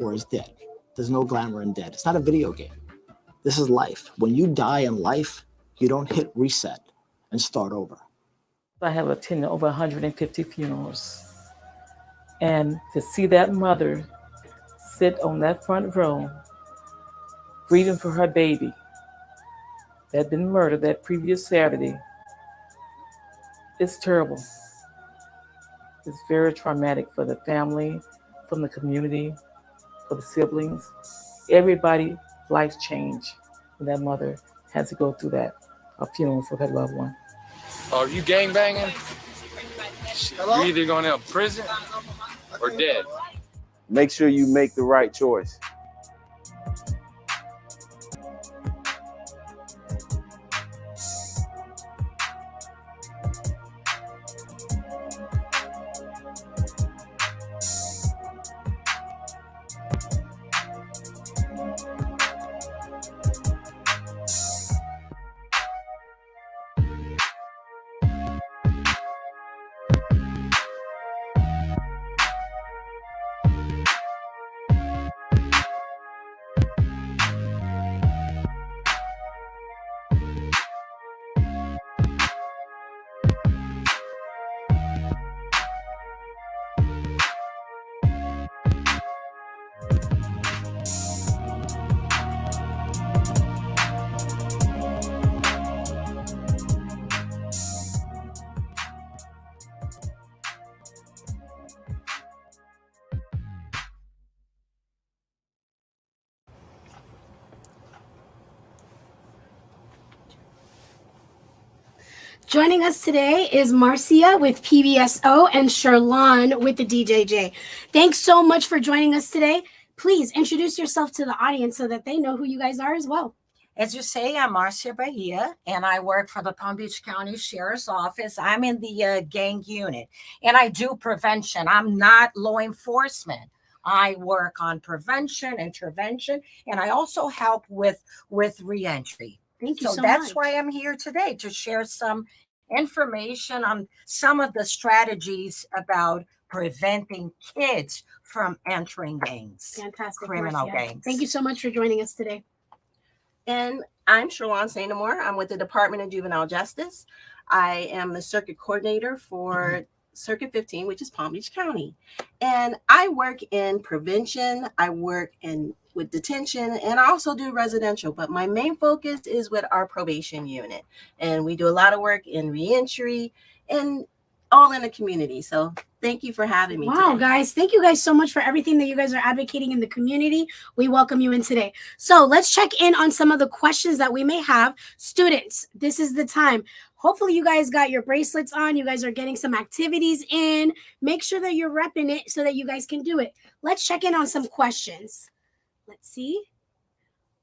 or is dead. There's no glamour in dead. It's not a video game. This is life. When you die in life, you don't hit reset and start over. I have attended over 150 funerals. And to see that mother sit on that front row grieving for her baby that had been murdered that previous Saturday. It's terrible. It's very traumatic for the family, from the community, for the siblings. Everybody's life changed when that mother had to go through that, a funeral for her loved one. Are you gangbanging? You're either going to prison or dead. Make sure you make the right choice. Joining us today is Marcia with PBSO and Sherlon with the DJJ. Thanks so much for joining us today. Please introduce yourself to the audience so that they know who you guys are as well. As you say, I'm Marcia Bahia, and I work for the Palm Beach County Sheriff's Office. I'm in the gang unit, and I do prevention. I'm not law enforcement. I work on prevention, intervention, and I also help with reentry. Thank you so that's much. why I'm here today, to share some information on some of the strategies about preventing kids from entering gangs, Fantastic, criminal Marcia. gangs. Thank you so much for joining us today. And I'm Sherlon Sainamore. I'm with the Department of Juvenile Justice. I am the circuit coordinator for Circuit 15, which is Palm Beach County. And I work in prevention, I work with detention, and I also do residential, but my main focus is with our probation unit. And we do a lot of work in reentry and all in the community. So thank you for having me Wow, today. guys. Thank you guys so much for everything that you guys are advocating in the community. We welcome you in today. So let's check in on some of the questions that we may have. Students, this is the time. Hopefully you guys got your bracelets on. You guys are getting some activities in. Make sure that you're repping it so that you guys can do it. Let's check in on some questions. Let's see.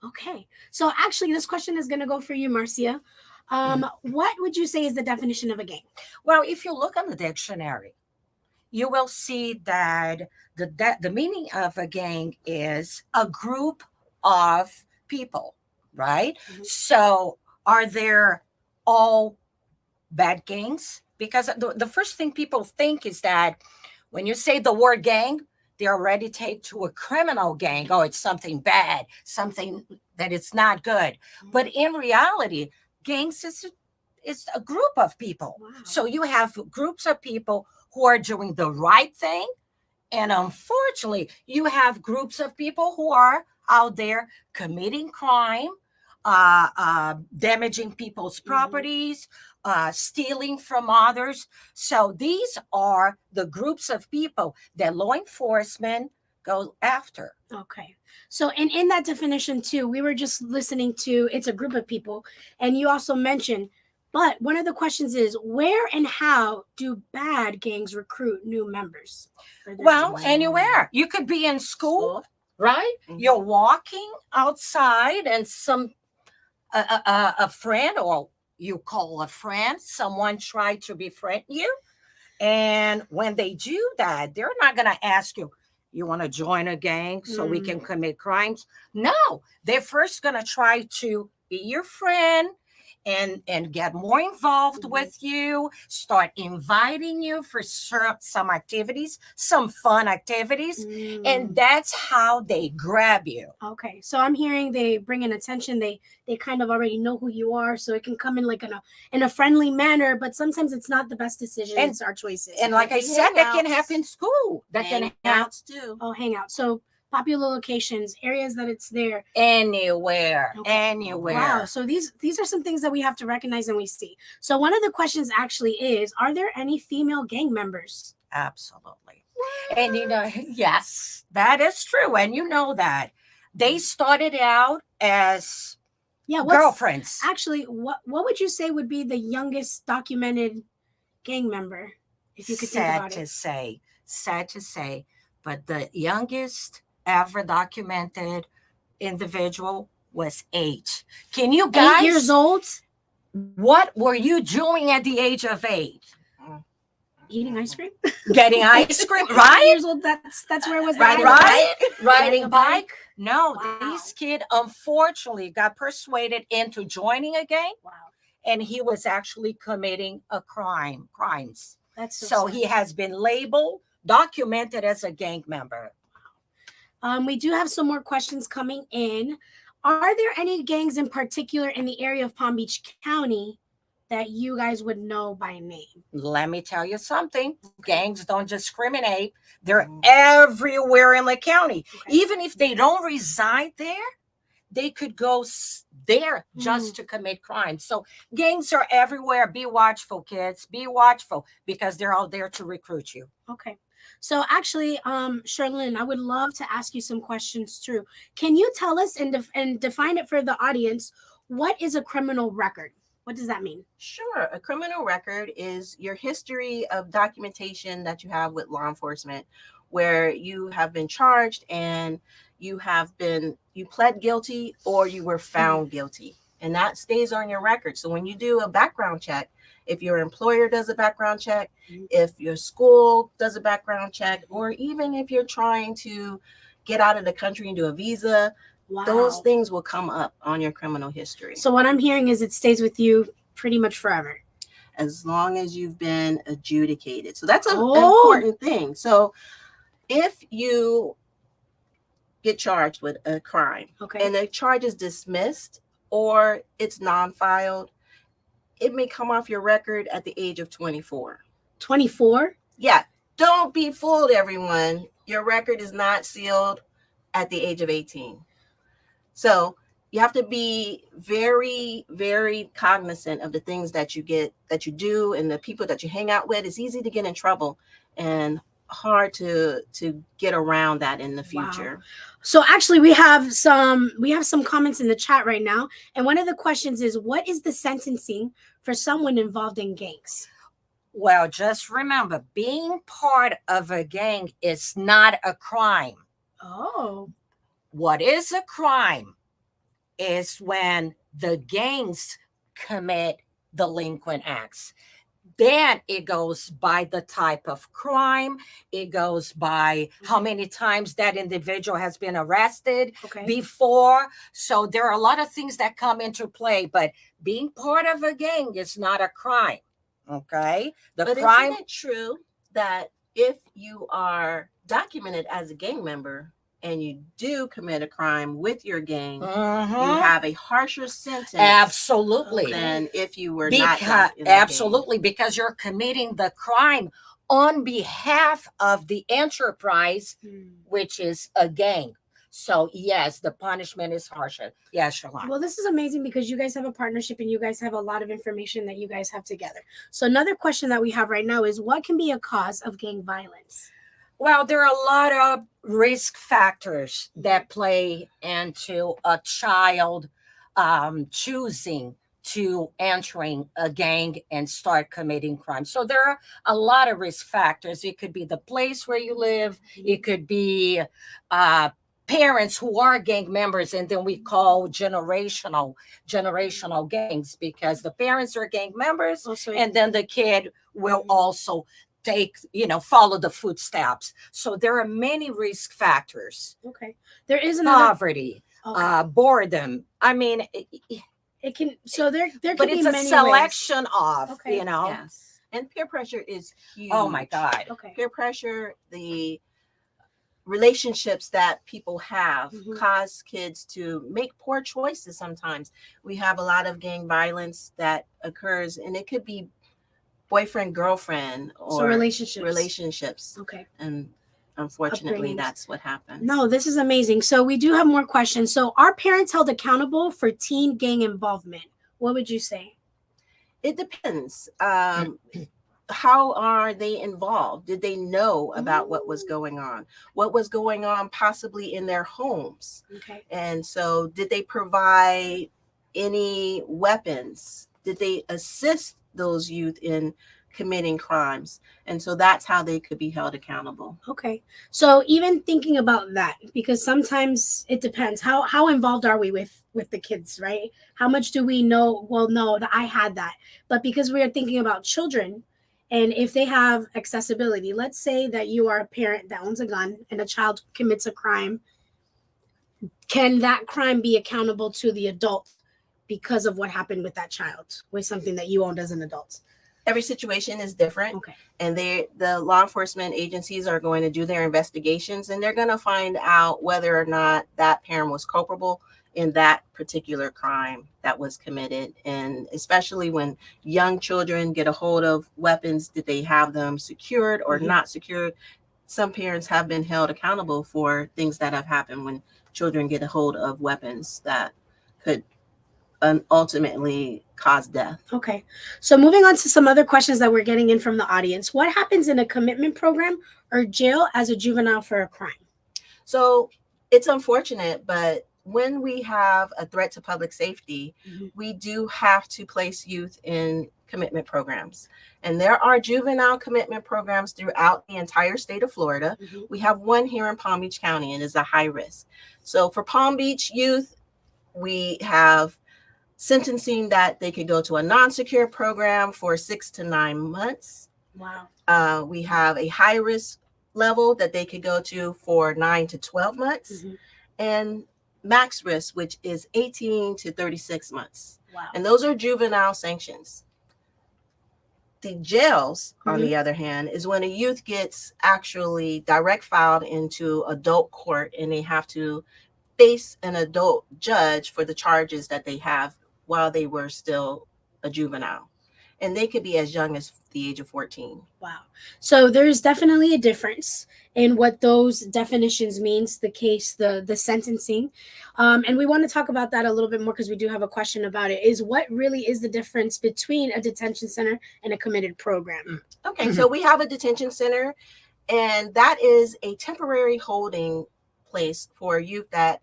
Okay. So actually, this question is going to go for you, Marcia. What would you say is the definition of a gang? Well, if you look on the dictionary, you will see that the meaning of a gang is a group of people, right? So are there all bad gangs? Because the first thing people think is that when you say the word gang, they already take to a criminal gang. Oh, it's something bad, something that it's not good. But in reality, gangs is a group of people. Wow. So you have groups of people who are doing the right thing. And unfortunately, you have groups of people who are out there committing crime, damaging people's properties, stealing from others. So these are the groups of people that law enforcement goes after. Okay. So, and in that definition too, we were just listening to, it's a group of people. And you also mentioned, but one of the questions is, where and how do bad gangs recruit new members? Well, anywhere. You could be in school, right? You're walking outside and a friend, or you call a friend, someone tried to befriend you. And when they do that, they're not going to ask you, you want to join a gang so we can commit crimes? No, they're first going to try to be your friend and get more involved with you, start inviting you for some activities, some fun activities, and that's how they grab you. Okay, so I'm hearing they bring in attention. They kind of already know who you are, so it can come in like in a friendly manner. But sometimes it's not the best decision. It's our choices. And like I said, that can happen in school. That can happen too. Oh, hangouts. So popular locations, areas that it's there. Anywhere, Okay. anywhere. Wow. So these are some things that we have to recognize and we see. So one of the questions actually is, are there any female gang members? Absolutely. And you know, yes, that is true. And you know that. They started out as girlfriends. Actually, what would you say would be the youngest documented gang member? If you could think about it. Sad to say, but the youngest ever documented individual was 8. Can you guys 8 years old? What were you doing at the age of 8? Eating ice cream? Getting ice cream, 8 right? years old, that's where it was. Riding bike? No, this kid unfortunately got persuaded into joining a gang. Wow. And he was actually committing crimes. That's so sad. he has been labeled, documented as a gang member. We do have some more questions coming in. Are there any gangs in particular in the area of Palm Beach County that you guys would know by name? Let me tell you something. Gangs don't discriminate. They're everywhere in the county. Even if they don't reside there, they could go there just to commit crimes. So gangs are everywhere. Be watchful, kids. Be watchful because they're all there to recruit you. Okay. So actually, Sherlyn, I would love to ask you some questions too. Can you tell us and define it for the audience, what is a criminal record? What does that mean? Sure. A criminal record is your history of documentation that you have with law enforcement, where you have been charged and you pled guilty or you were found guilty. And that stays on your record. So when you do a background check, if your employer does a background check, if your school does a background check, or even if you're trying to get out of the country and do a visa, those things will come up on your criminal history. So what I'm hearing is it stays with you pretty much forever. As long as you've been adjudicated. So that's an important thing. So if you get charged with a crime and the charge is dismissed or it's non-filed, it may come off your record at the age of 24. 24? Yeah. Don't be fooled, everyone. Your record is not sealed at the age of 18. So you have to be very, very cognizant of the things that you do and the people that you hang out with. It's easy to get in trouble and hard to get around that in the future. Wow. So actually we have some comments in the chat right now. And one of the questions is, what is the sentencing for someone involved in gangs? Well, just remember, being part of a gang is not a crime. Oh. What is a crime is when the gangs commit delinquent acts. Then it goes by the type of crime. It goes by how many times that individual has been arrested before. So there are a lot of things that come into play, but being part of a gang is not a crime. Okay. But isn't it true that if you are documented as a gang member and you do commit a crime with your gang, you have a harsher sentence. Absolutely. Than if you were not. Absolutely, because you're committing the crime on behalf of the enterprise, which is a gang. So yes, the punishment is harsher. Yes, Shalon. Well, this is amazing because you guys have a partnership and you guys have a lot of information that you guys have together. So another question that we have right now is, what can be a cause of gang violence? Well, there are a lot of risk factors that play into a child choosing to entering a gang and start committing crime. So there are a lot of risk factors. It could be the place where you live. It could be parents who are gang members, and then we call generational gangs, because the parents are gang members, and then the kid will also follow the footsteps. So there are many risk factors. Okay. There is another poverty, boredom. I mean, it can. So there can but be it's a many selection ways. of, Yes. And peer pressure is huge. Oh my God. Okay. Peer pressure, the relationships that people have cause kids to make poor choices. Sometimes we have a lot of gang violence that occurs, and it could be boyfriend, girlfriend, or relationships. Okay. And unfortunately, upbringings. that's what happens. No, this is amazing. So we do have more questions. So are parents held accountable for teen gang involvement? What would you say? It depends. How are they involved? Did they know about what was going on? What was going on possibly in their homes? Okay. And so did they provide any weapons? Did they assist those youth in committing crimes? And so that's how they could be held accountable. Okay. So even thinking about that, because sometimes it depends. How involved are we with the kids, right? How much do we know? Well, no, that I had that. But because we are thinking about children, and if they have accessibility, let's say that you are a parent that owns a gun and a child commits a crime, can that crime be accountable to the adult because of what happened with that child, with something that you owned as an adult? Every situation is different. Okay. And the law enforcement agencies are going to do their investigations, and they're going to find out whether or not that parent was culpable in that particular crime that was committed. And especially when young children get a hold of weapons, did they have them secured or not secured? Some parents have been held accountable for things that have happened when children get a hold of weapons that could ultimately cause death. Okay. So moving on to some other questions that we're getting in from the audience. What happens in a commitment program or jail as a juvenile for a crime? So it's unfortunate, but when we have a threat to public safety, we do have to place youth in commitment programs. And there are juvenile commitment programs throughout the entire state of Florida. We have one here in Palm Beach County, and it's a high risk. So for Palm Beach youth, we have sentencing that they could go to a non-secure program for 6 to 9 months. Wow. We have a high risk level that they could go to for 9 to 12 months, and max risk, which is 18 to 36 months. Wow. And those are juvenile sanctions. The jails, on the other hand, is when a youth gets actually direct filed into adult court and they have to face an adult judge for the charges that they have while they were still a juvenile. And they could be as young as the age of 14. Wow. So there's definitely a difference in what those definitions means, the case, the sentencing. And we want to talk about that a little bit more because we do have a question about it, is what really is the difference between a detention center and a committed program? Okay, so we have a detention center, and that is a temporary holding place for youth that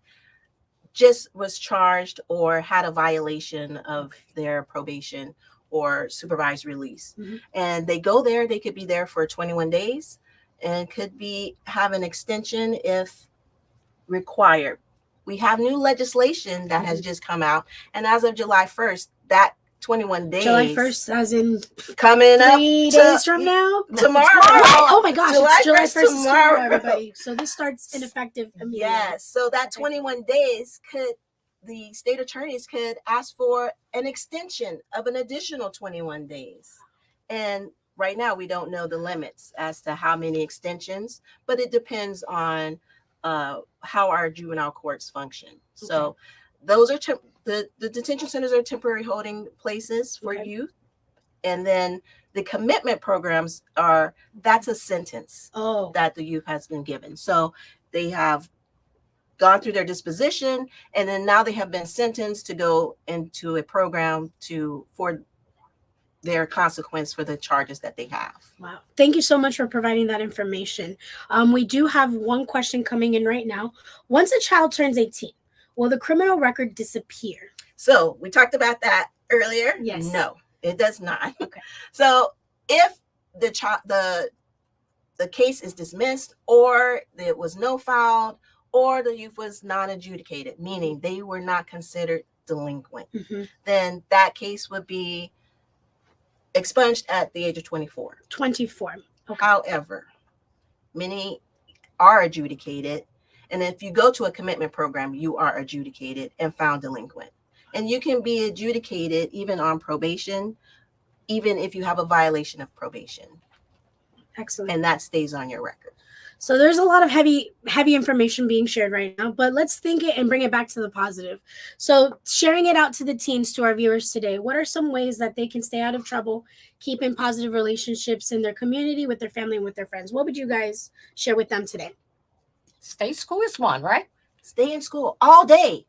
just was charged or had a violation of their probation or supervised release. And they go there, they could be there for 21 days and could have an extension if required. We have new legislation that has just come out, and as of July 1st, that 21 days. July 1st, as in coming up 3 days from now? Tomorrow. Oh my gosh, it's July 1st is tomorrow, tomorrow. everybody. So this starts ineffective immediately. Yes, so that 21 days the state attorneys could ask for an extension of an additional 21 days. And right now we don't know the limits as to how many extensions, but it depends on how our juvenile courts function. So those are the detention centers are temporary holding places for youth. And then the commitment programs that's a sentence that the youth has been given. So they have gone through their disposition, and then now they have been sentenced to go into a program for their consequence for the charges that they have. Wow. Thank you so much for providing that information. We do have one question coming in right now. Once a child turns 18, will the criminal record disappear? So we talked about that earlier. Yes. No, it does not. Okay. So if the case is dismissed, or it was no filed, or the youth was non-adjudicated, meaning they were not considered delinquent, then that case would be expunged at the age of 24. 24. Okay. However, many are adjudicated, and if you go to a commitment program, you are adjudicated and found delinquent. And you can be adjudicated even on probation, even if you have a violation of probation. Excellent. And that stays on your record. So there's a lot of heavy information being shared right now, but let's think it and bring it back to the positive. So sharing it out to the teens, to our viewers today, what are some ways that they can stay out of trouble, keep in positive relationships in their community, with their family, and with their friends? What would you guys share with them today? Stay school is one, right? Stay in school all day.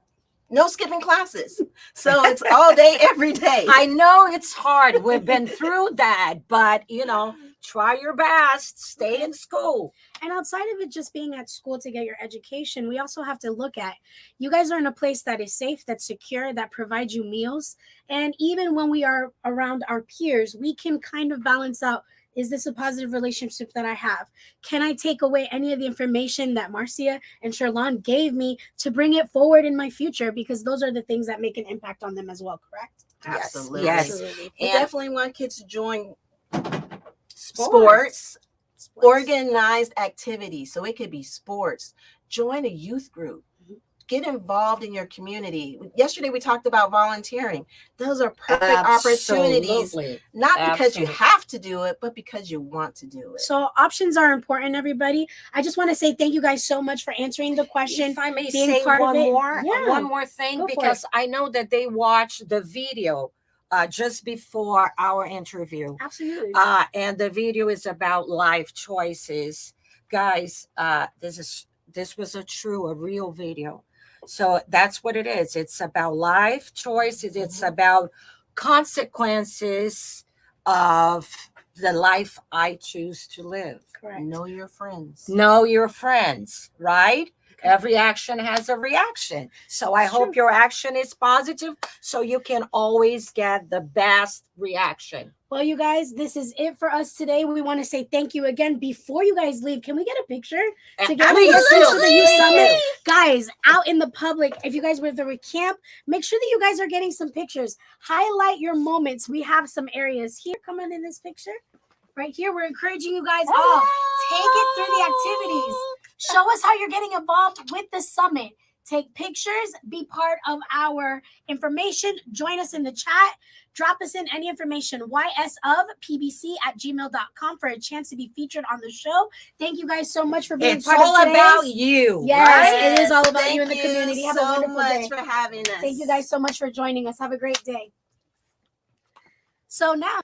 No skipping classes. So it's all day, every day. I know it's hard. We've been through that, but try your best. Stay in school. And outside of it just being at school to get your education, we also have to look at, you guys are in a place that is safe, that's secure, that provides you meals. And even when we are around our peers, we can kind of balance out, is this a positive relationship that I have? Can I take away any of the information that Marcia and Sherlon gave me to bring it forward in my future? Because those are the things that make an impact on them as well, correct? Absolutely. Yes. We definitely want kids to join sports, organized activities. So it could be sports. Join a youth group. Get involved in your community. Yesterday we talked about volunteering. Those are perfect opportunities, not because you have to do it, but because you want to do it. So options are important, everybody. I just want to say thank you guys so much for answering the question. If I may being say part one of it. more thing, because I know that they watched the video just before our interview. Absolutely. And the video is about life choices. Guys, this was a real video. So that's what it is. It's about life choices. It's about consequences of the life I choose to live. Correct. Know your friends. Know your friends, right? Every action has a reaction. So I hope your action is positive so you can always get the best reaction. Well, you guys, this is it for us today. We want to say thank you again. Before you guys leave, can we get a picture together? For the Youth Summit? Guys, out in the public, if you guys were at the camp, make sure that you guys are getting some pictures. Highlight your moments. We have some areas here. Come on in this picture. Right here, we're encouraging you guys all. Take it through the activities. Show us how you're getting involved with the summit. Take pictures, be part of our information, join us in the chat, drop us in any information, ysofpbc@gmail.com for a chance to be featured on the show. Thank you guys so much for being part of today's. It's all about you. Yes, right? it is all about Thank you in the community. Have a so wonderful much day. for having us. Thank you guys so much for joining us. Have a great day. So now,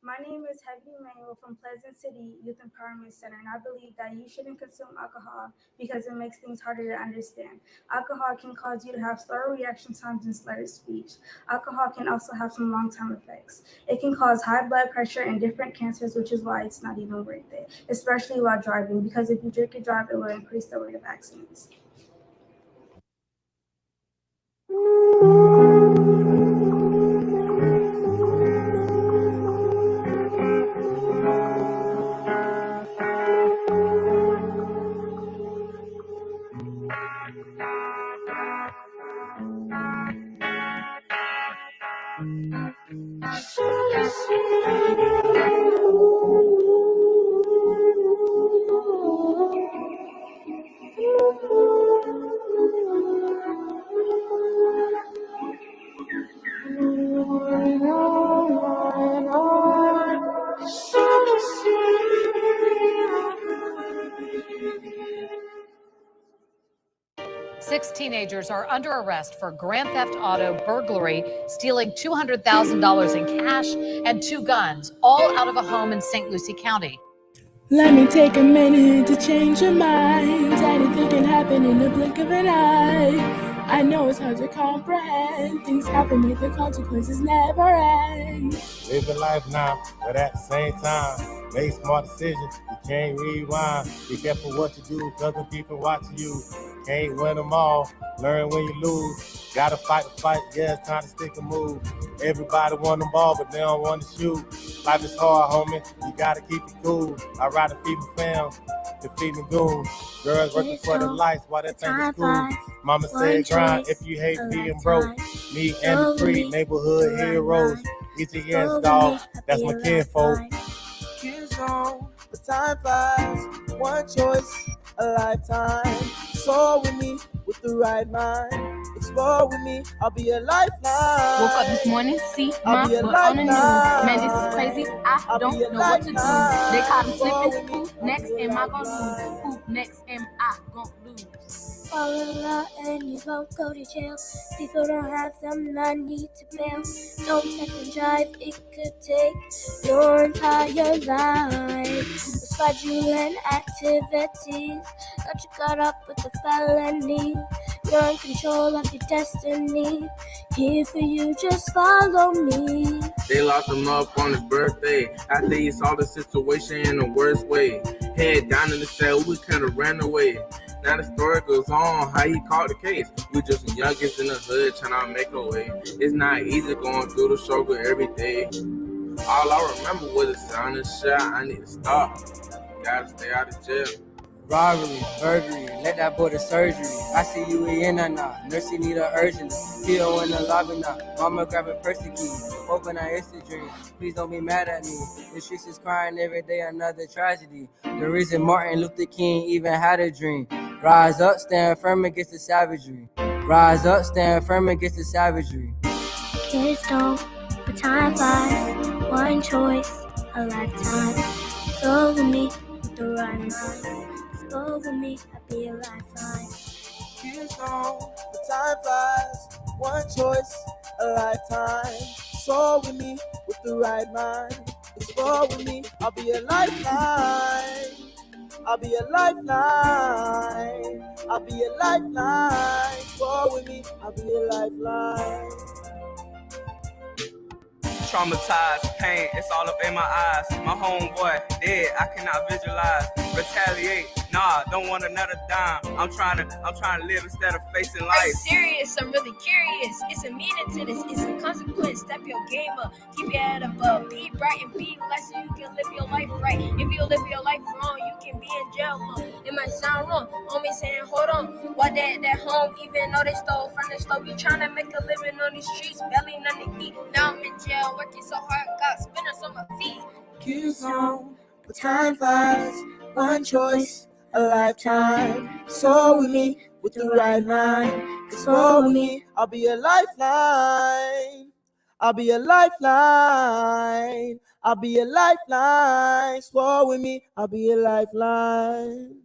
my name is Heavy Manuel from Pleasant City Youth Empowerment Center, and I believe that you shouldn't consume alcohol because it makes things harder to understand. Alcohol can cause you to have slower reaction times and slurred speech. Alcohol can also have some long-term effects. It can cause high blood pressure and different cancers, which is why it's not even worth it, especially while driving, because if you drink and drive, it will increase the rate of accidents. 6 teenagers are under arrest for grand theft auto, burglary, stealing $200,000 in cash and 2 guns, all out of a home in St. Lucie County. Let me take a minute to change your mind. Anything can happen in the blink of an eye. I know it's hard to comprehend. Things happen, but the consequences never end. Living life now, but at the same time, make smart decisions. You can't rewind. Be careful what you do, cause the people watching you. Can't win them all. Learn when you lose. Gotta fight the fight. Yeah, it's time to stick and move. Everybody want the ball, but they don't want to shoot. Life is hard, homie. You gotta keep it cool. I'd rather feed my fam than feed my goons. Girls working for the lights while they think it's cool. Mama said grind if you hate being broke. Me and the free neighborhood heroes. Easy yes, dog. That's my kinfolk. Kids on but time flies. One choice, a lifetime. Soar with me with the right mind. Explore with me, I'll be a lifeline. Woke up this morning, see my foot on the news. Man, this is crazy. I don't know what to do. They caught him slipping. Who next am I gonna lose? Who next am I gonna lose? Fall in love and you won't go to jail. People don't have the money to bail. No second drive, it could take your entire life. With fraudulent activities, got you caught up with the felony. You're in control of your destiny. Here for you, just follow me. They locked him up on his birthday after he saw the situation in the worst way. Head down in the cell, we kinda ran away. Now the story goes on how he caught the case. We just the youngest in the hood trying to make a way. It's not easy going through the struggle every day. All I remember was the sound of shot. I need to stop. Gotta stay out of jail. Robbery, burglary, let that boy to surgery. I see you in now. Nursey need a urgent. P.O. in the lobby now. Mama grabbing purse key. Hoping I it's a dream. Please don't be mad at me. The streets is crying every day, another tragedy. The reason Martin Luther King even had a dream. Rise up, stand firm against the savagery. Rise up, stand firm against the savagery. Kids don't, but time flies. One choice, a lifetime. Go with me with the right mind. Go with me, I'll be a lifeline. Years gone, but time flies. One choice, a lifetime. Soar with me with the right mind. Explore with me, I'll be a lifeline. I'll be a lifeline. I'll be a lifeline. Soar with me, I'll be a lifeline. Traumatized, pain, it's all up in my eyes. My homeboy dead, I cannot visualize. Retaliate, nah, don't want another dime. I'm trying to live instead of facing life. Are you serious? I'm really curious. It's a meaning to this, it's a consequence. Step your game up, keep your head up, be bright and be light so you can live your life right. If you live your life wrong, you can be in jail long. It might sound wrong, homie saying hold on. Why that home, even though they stole from the store, we trying to make a living on these streets, barely nothing to eat. Now I'm in jail, working so hard, got spinners on my feet. Years on, but time flies. One choice, a lifetime. Soar with me with the right mind. Soar with me, I'll be a lifeline. I'll be a lifeline. I'll be a lifeline. Soar with me, I'll be a lifeline.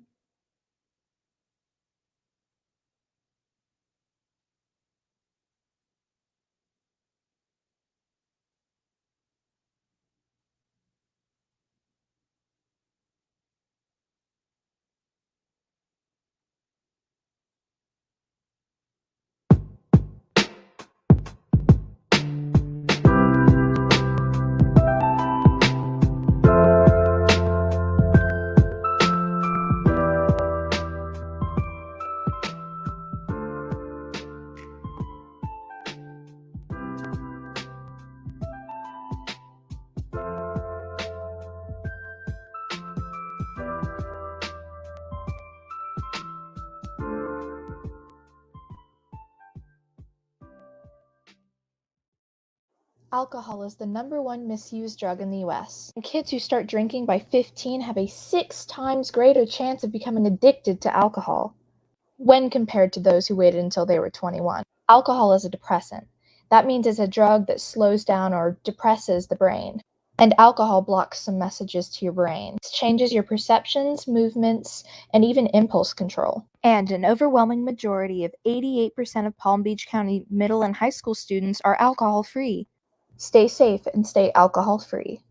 Alcohol is the #1 misused drug in the U.S. Kids who start drinking by 15 have a 6 times greater chance of becoming addicted to alcohol when compared to those who waited until they were 21. Alcohol is a depressant. That means it's a drug that slows down or depresses the brain. And alcohol blocks some messages to your brain. It changes your perceptions, movements, and even impulse control. And an overwhelming majority of 88% of Palm Beach County middle and high school students are alcohol-free. Stay safe and stay alcohol-free.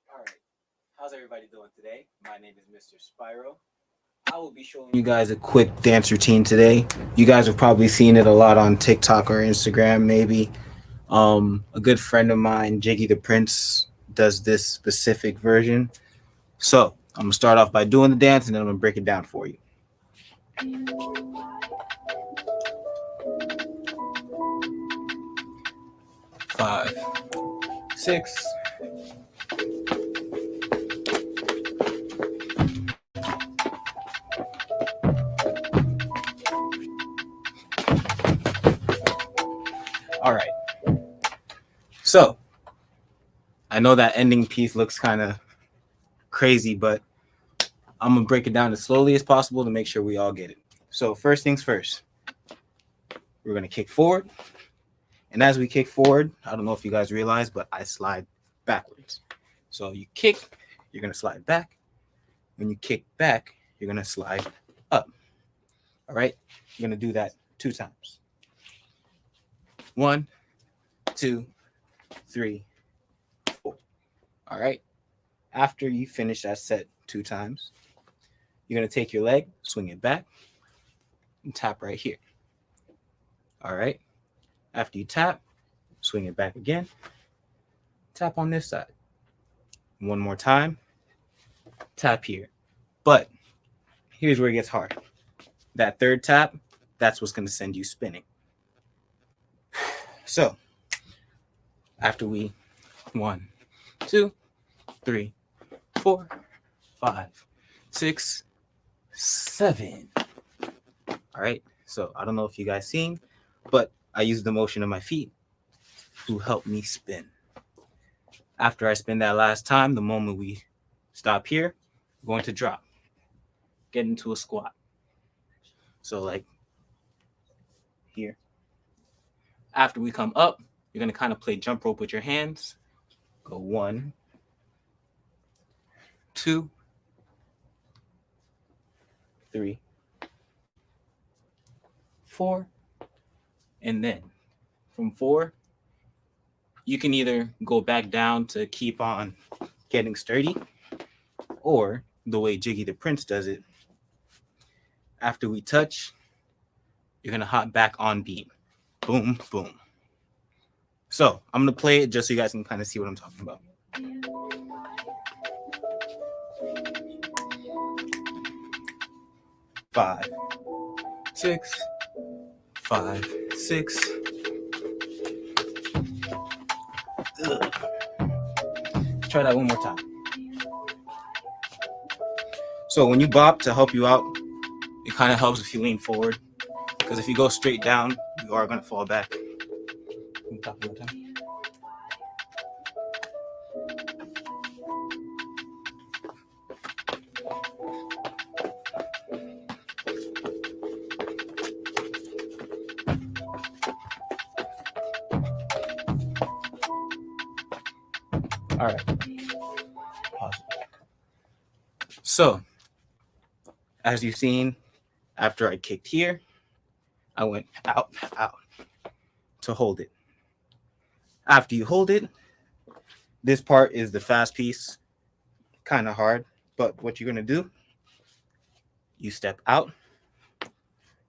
Alright, how's everybody doing today? My name is Mr. Spyro. I will be showing you guys a quick dance routine today. You guys have probably seen it a lot on TikTok or Instagram, maybe. A good friend of mine, Jiggy the Prince, does this specific version. So I'm gonna start off by doing the dance, and then I'm gonna break it down for you. 5, 6. All right. So I know that ending piece looks kind of crazy, but I'm gonna break it down as slowly as possible to make sure we all get it. So first things first, we're gonna kick forward. And as we kick forward, I don't know if you guys realize, but I slide backwards. So you kick, you're going to slide back. When you kick back, you're going to slide up. All right? You're going to do that 2 times. 1, 2, 3, 4. All right? After you finish that set 2 times, you're going to take your leg, swing it back, and tap right here. All right? After you tap, swing it back again. Tap on this side. 1 more time. Tap here. But here's where it gets hard. That 3rd tap, that's what's going to send you spinning. So, after we 1, 2, 3, 4, 5, 6, 7. All right. So, I don't know if you guys seen, but I use the motion of my feet to help me spin. After I spin that last time, the moment we stop here, we're going to drop, get into a squat. So like here. After we come up, you're going to kind of play jump rope with your hands. Go 1, 2, 3, 4. And then from 4, you can either go back down to keep on getting sturdy, or the way Jiggy the Prince does it, after we touch, you're going to hop back on beam. Boom, boom. So I'm going to play it just so you guys can kind of see what I'm talking about. Five, 6, 5, 6. Ugh. Let's try that one more time. So when you bop, to help you out, it kind of helps if you lean forward, because if you go straight down, you are going to fall back. Bop one more time. All right. Pause. So, as you've seen, after I kicked here, I went out to hold it. After you hold it, this part is the fast piece. Kind of hard, but what you're going to do, you step out.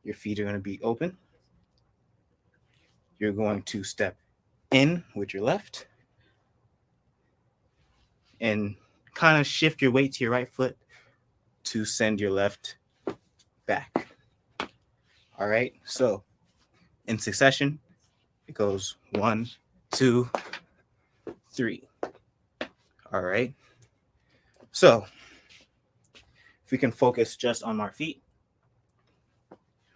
Your feet are going to be open. You're going to step in with your left and kind of shift your weight to your right foot to send your left back. All right. So in succession, it goes 1, 2, 3. All right. So if we can focus just on our feet,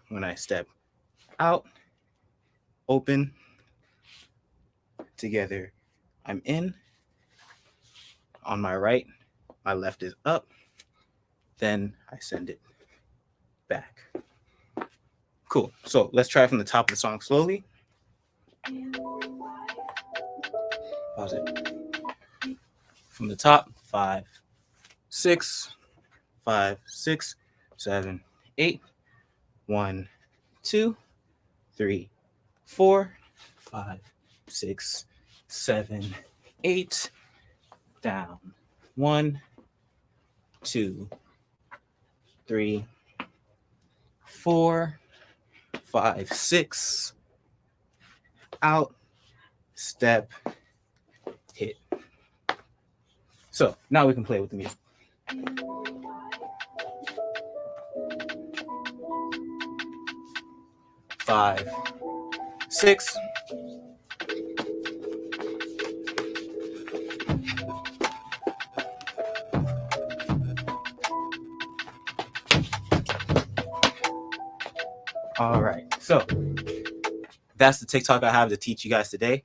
when I step out, open, together, I'm in. On my right, my left is up. Then I send it back. Cool. So let's try from the top of the song slowly. Pause it. From the top, 5, 6, 5, 6, 7, 8. 1, 2, 3, 4, 5, 6, 7, 8. Down. 1, 2, 3, 4, 5, 6. Out, step, hit. So now we can play with the music. 5, 6. All right, so that's the TikTok I have to teach you guys today.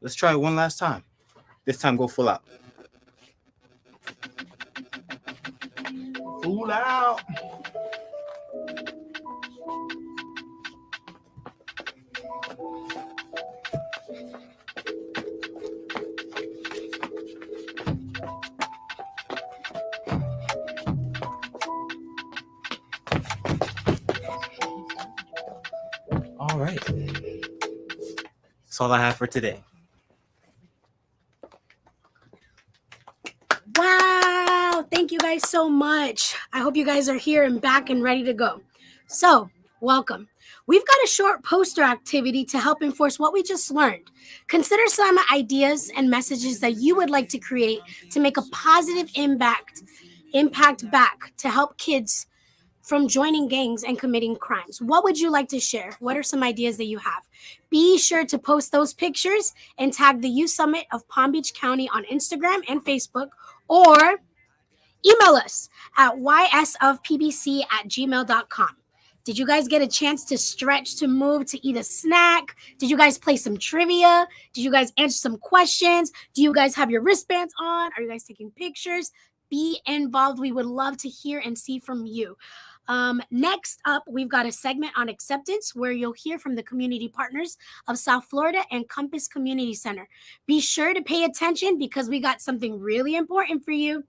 Let's try it one last time. This time, go full out. Full out. All right. That's all I have for today. Wow. Thank you guys so much. I hope you guys are here and back and ready to go. So, welcome. We've got a short poster activity to help enforce what we just learned. Consider some ideas and messages that you would like to create to make a positive impact back to help kids from joining gangs and committing crimes. What would you like to share? What are some ideas that you have? Be sure to post those pictures and tag the Youth Summit of Palm Beach County on Instagram and Facebook, or email us at ysofpbc@gmail.com. Did you guys get a chance to stretch, to move, to eat a snack? Did you guys play some trivia? Did you guys answer some questions? Do you guys have your wristbands on? Are you guys taking pictures? Be involved. We would love to hear and see from you. Next up, we've got a segment on acceptance where you'll hear from the community partners of South Florida and Compass Community Center. Be sure to pay attention because we got something really important for you.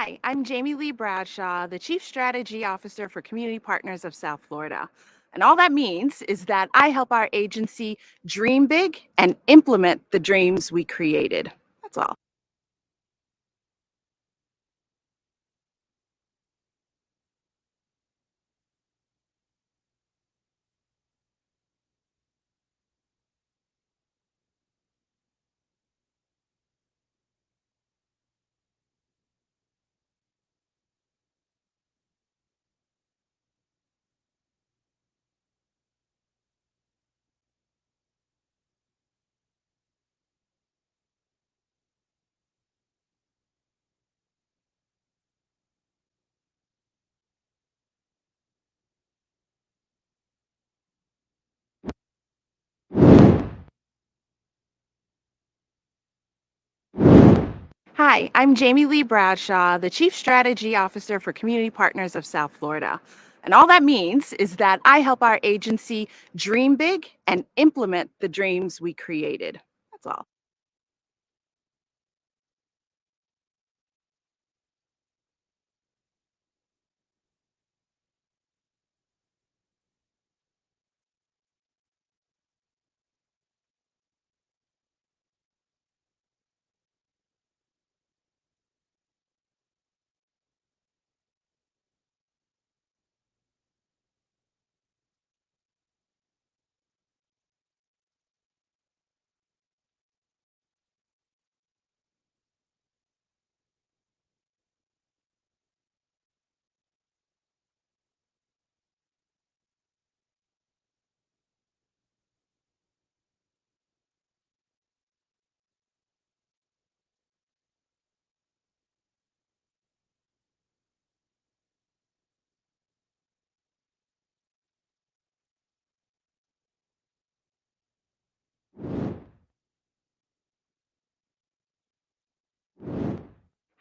Hi, I'm Jamie Lee Bradshaw, the Chief Strategy Officer for Community Partners of South Florida. And all that means is that I help our agency dream big and implement the dreams we created. That's all. Hi, I'm Jamie Lee Bradshaw, the Chief Strategy Officer for Community Partners of South Florida. And all that means is that I help our agency dream big and implement the dreams we created. That's all.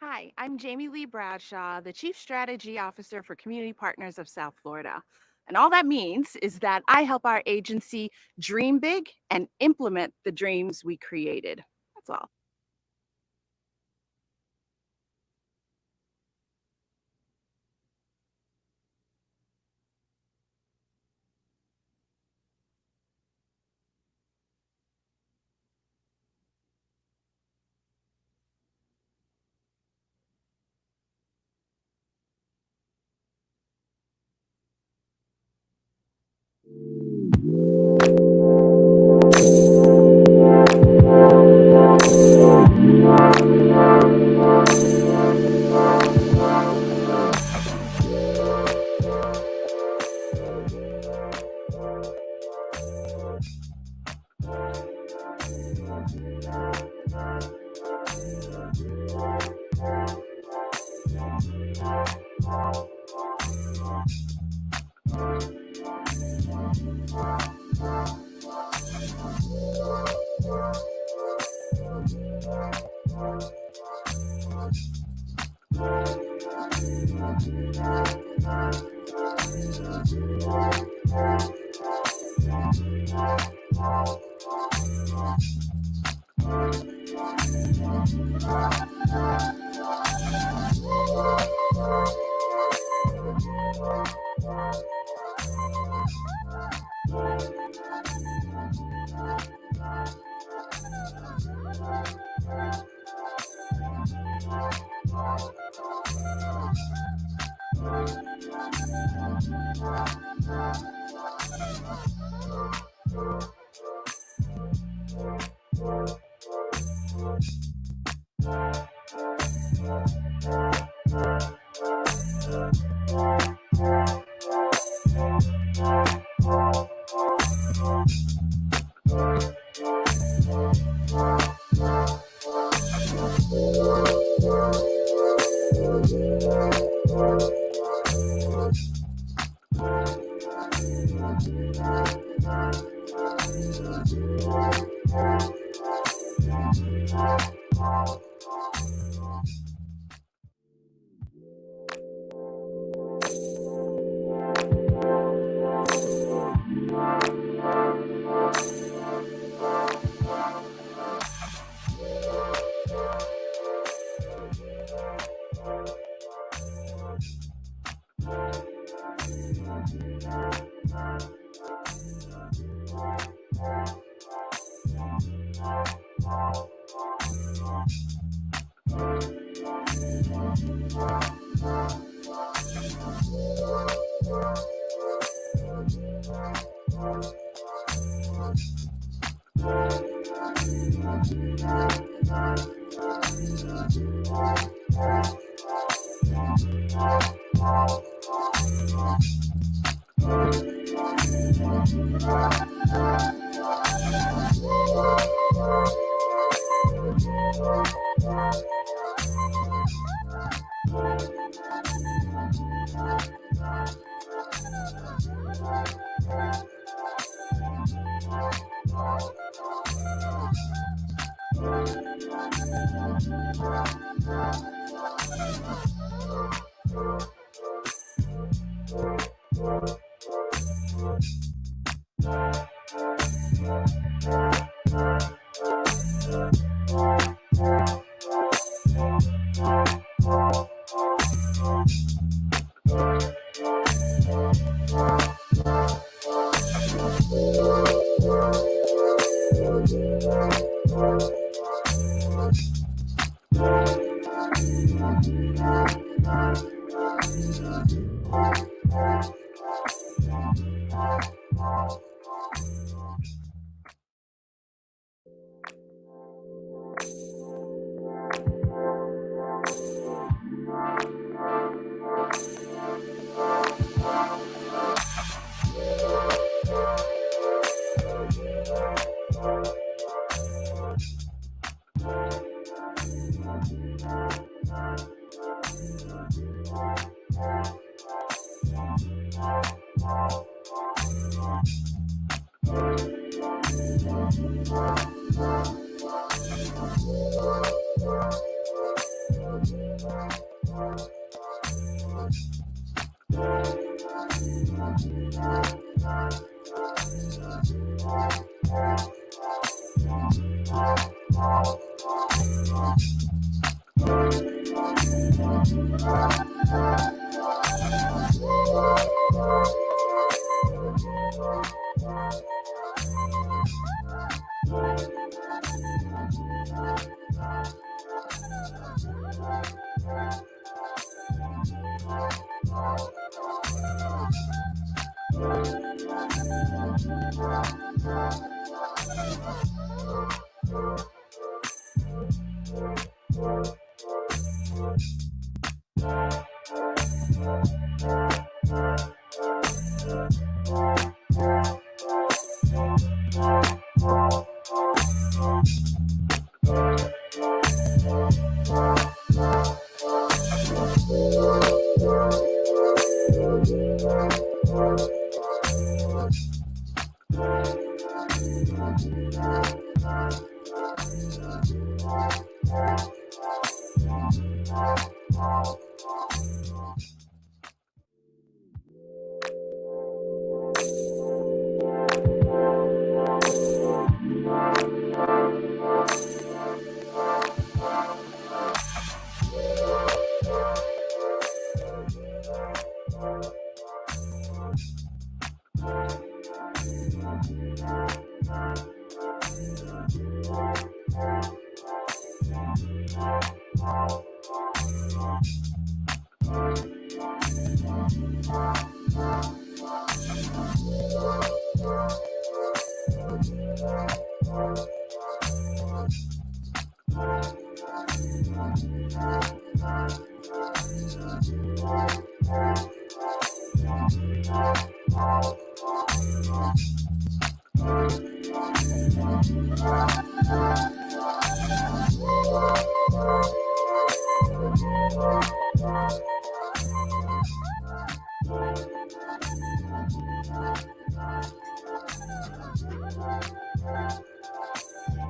Hi, I'm Jamie Lee Bradshaw, the Chief Strategy Officer for Community Partners of South Florida. And all that means is that I help our agency dream big and implement the dreams we created. That's all.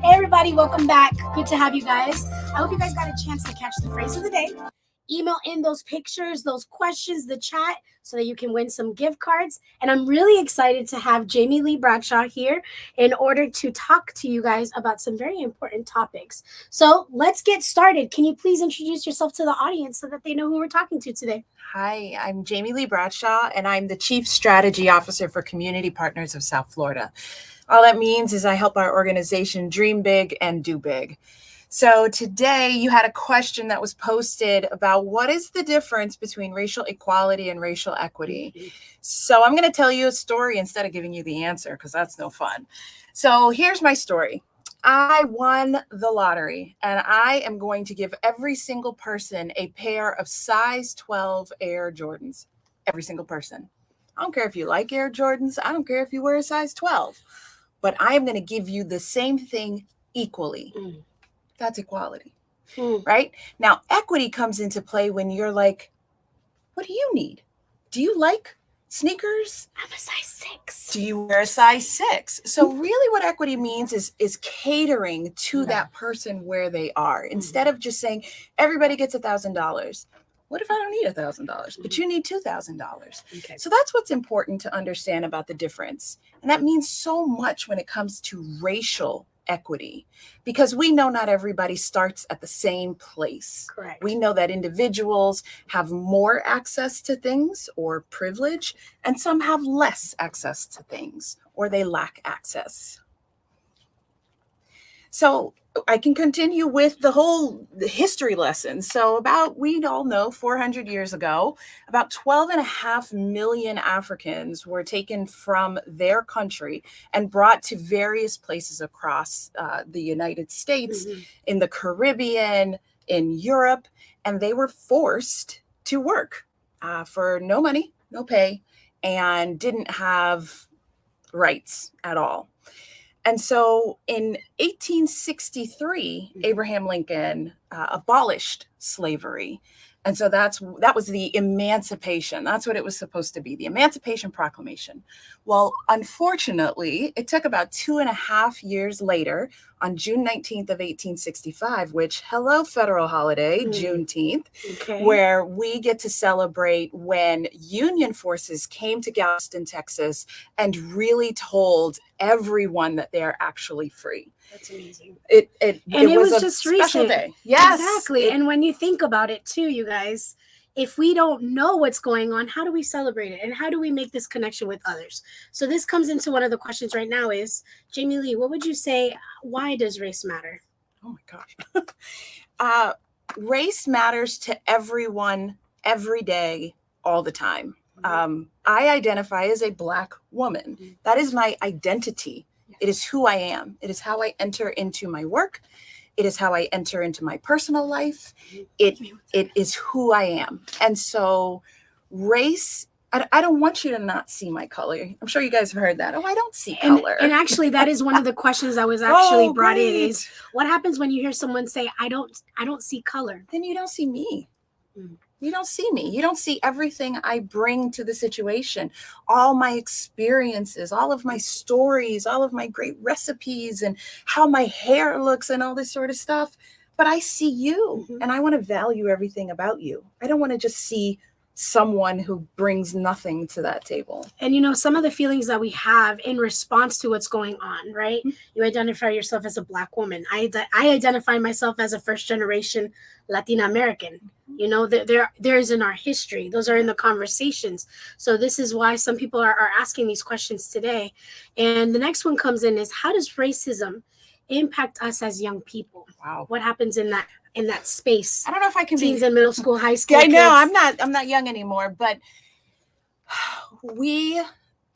Hey everybody, welcome back. Good to have you guys. I hope you guys got a chance to catch the phrase of the day. email in those pictures, those questions, the chat, so that you can win some gift cards. And I'm really excited to have Jamie Lee Bradshaw here in order to talk to you guys about some very important topics. So let's get started. Can you please introduce yourself to the audience so that they know who we're talking to today? Hi, I'm Jamie Lee Bradshaw, and I'm the Chief Strategy Officer for Community Partners of South Florida. All that means is I help our organization dream big and do big. So today you had a question that was posted about what is the difference between racial equality and racial equity. So I'm going to tell you a story instead of giving you the answer, because that's no fun. So here's my story. I won the lottery, and I am going to give every single person a pair of size 12 Air Jordans. Every single person. I don't care if you like Air Jordans. I don't care if you wear a size 12. But I am going to give you the same thing equally. That's equality, right? Now, equity comes into play when you're like, what do you need? Do you like sneakers? I'm a size 6. Do you wear a size 6? So really what equity means is catering to that person where they are. Instead of just saying, everybody gets $1,000. What if I don't need $1,000, but you need $2,000? Okay. So that's what's important to understand about the difference. And that means so much when it comes to racial equity, because we know not everybody starts at the same place. Correct. We know that individuals have more access to things or privilege, and some have less access to things or they lack access. So I can continue with the history lesson. So we all know 400 years ago, about 12.5 million Africans were taken from their country and brought to various places across the United States, in the Caribbean, in Europe, and they were forced to work for no money, no pay, and didn't have rights at all. And so in 1863, Abraham Lincoln abolished slavery. And so that was the emancipation. That's what it was supposed to be, the Emancipation Proclamation. Well, unfortunately, it took about 2.5 years later, on June 19th of 1865, which, hello, federal holiday, Juneteenth, where we get to celebrate when Union forces came to Galveston, Texas, and really told everyone that they're actually free. That's amazing. It was a just special recent. day. Yes. Exactly. And when you think about it too, you guys, if we don't know what's going on, how do we celebrate it? And how do we make this connection with others? So this comes into one of the questions right now is, Jamie Lee, what would you say, why does race matter? Oh my gosh. Race matters to everyone, every day, all the time. I identify as a Black woman. That is my identity. It is who I am. It is how I enter into my work. It is how I enter into my personal life. It is who I am. And so race, I don't want you to not see my color. I'm sure you guys have heard that. Oh, I don't see color. And actually, that is one of the questions that was actually brought in is, what happens when you hear someone say, I don't see color? Then you don't see me. You don't see me. You don't see everything I bring to the situation, all my experiences, all of my stories, all of my great recipes, and how my hair looks and all this sort of stuff. But I see you, and I want to value everything about you. I don't want to just see someone who brings nothing to that table. And you know, some of the feelings that we have in response to what's going on, right? You identify yourself as a Black woman. I identify myself as a first generation Latina American. You know, there's in our history. Those are in the conversations. So this is why some people are asking these questions today. And the next one comes in is, how does racism impact us as young people? Wow. What happens in that space? I don't know if I can teens in middle school, high school. Yeah, I know. kids. I'm not young anymore, but we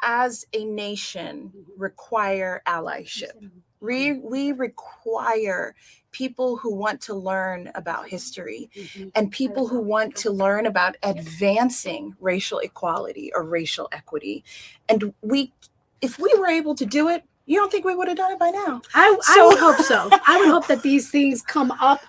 as a nation require allyship. We require people who want to learn about history and people who want to learn about advancing racial equality or racial equity. And if we were able to do it, you don't think we would have done it by now? I would hope so. I would hope that these things come up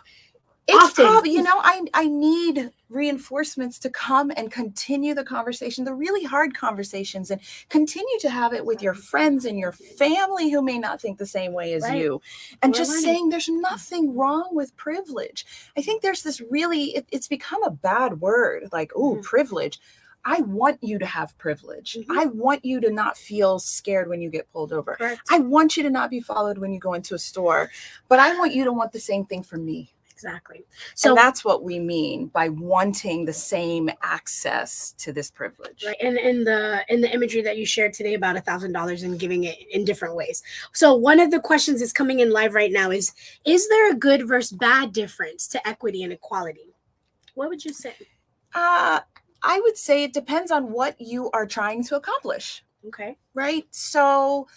It's often. probably, you know, I need reinforcements to come and continue the conversation, the really hard conversations, and continue to have it with your friends and your family who may not think the same way as Right. you. And We're just learning. saying there's nothing wrong with privilege. I think there's this really, it's become a bad word, like, oh, privilege. I want you to have privilege. I want you to not feel scared when you get pulled over. Correct. I want you to not be followed when you go into a store, but I want you to want the same thing for me. Exactly. So So that's what we mean by wanting the same access to this privilege. right, and in the imagery that you shared today about $1,000 and giving it in different ways. So one of the questions that's coming in live right now is there a good versus bad difference to equity and equality? What would you say? I would say it depends on what you are trying to accomplish. Okay. Right? So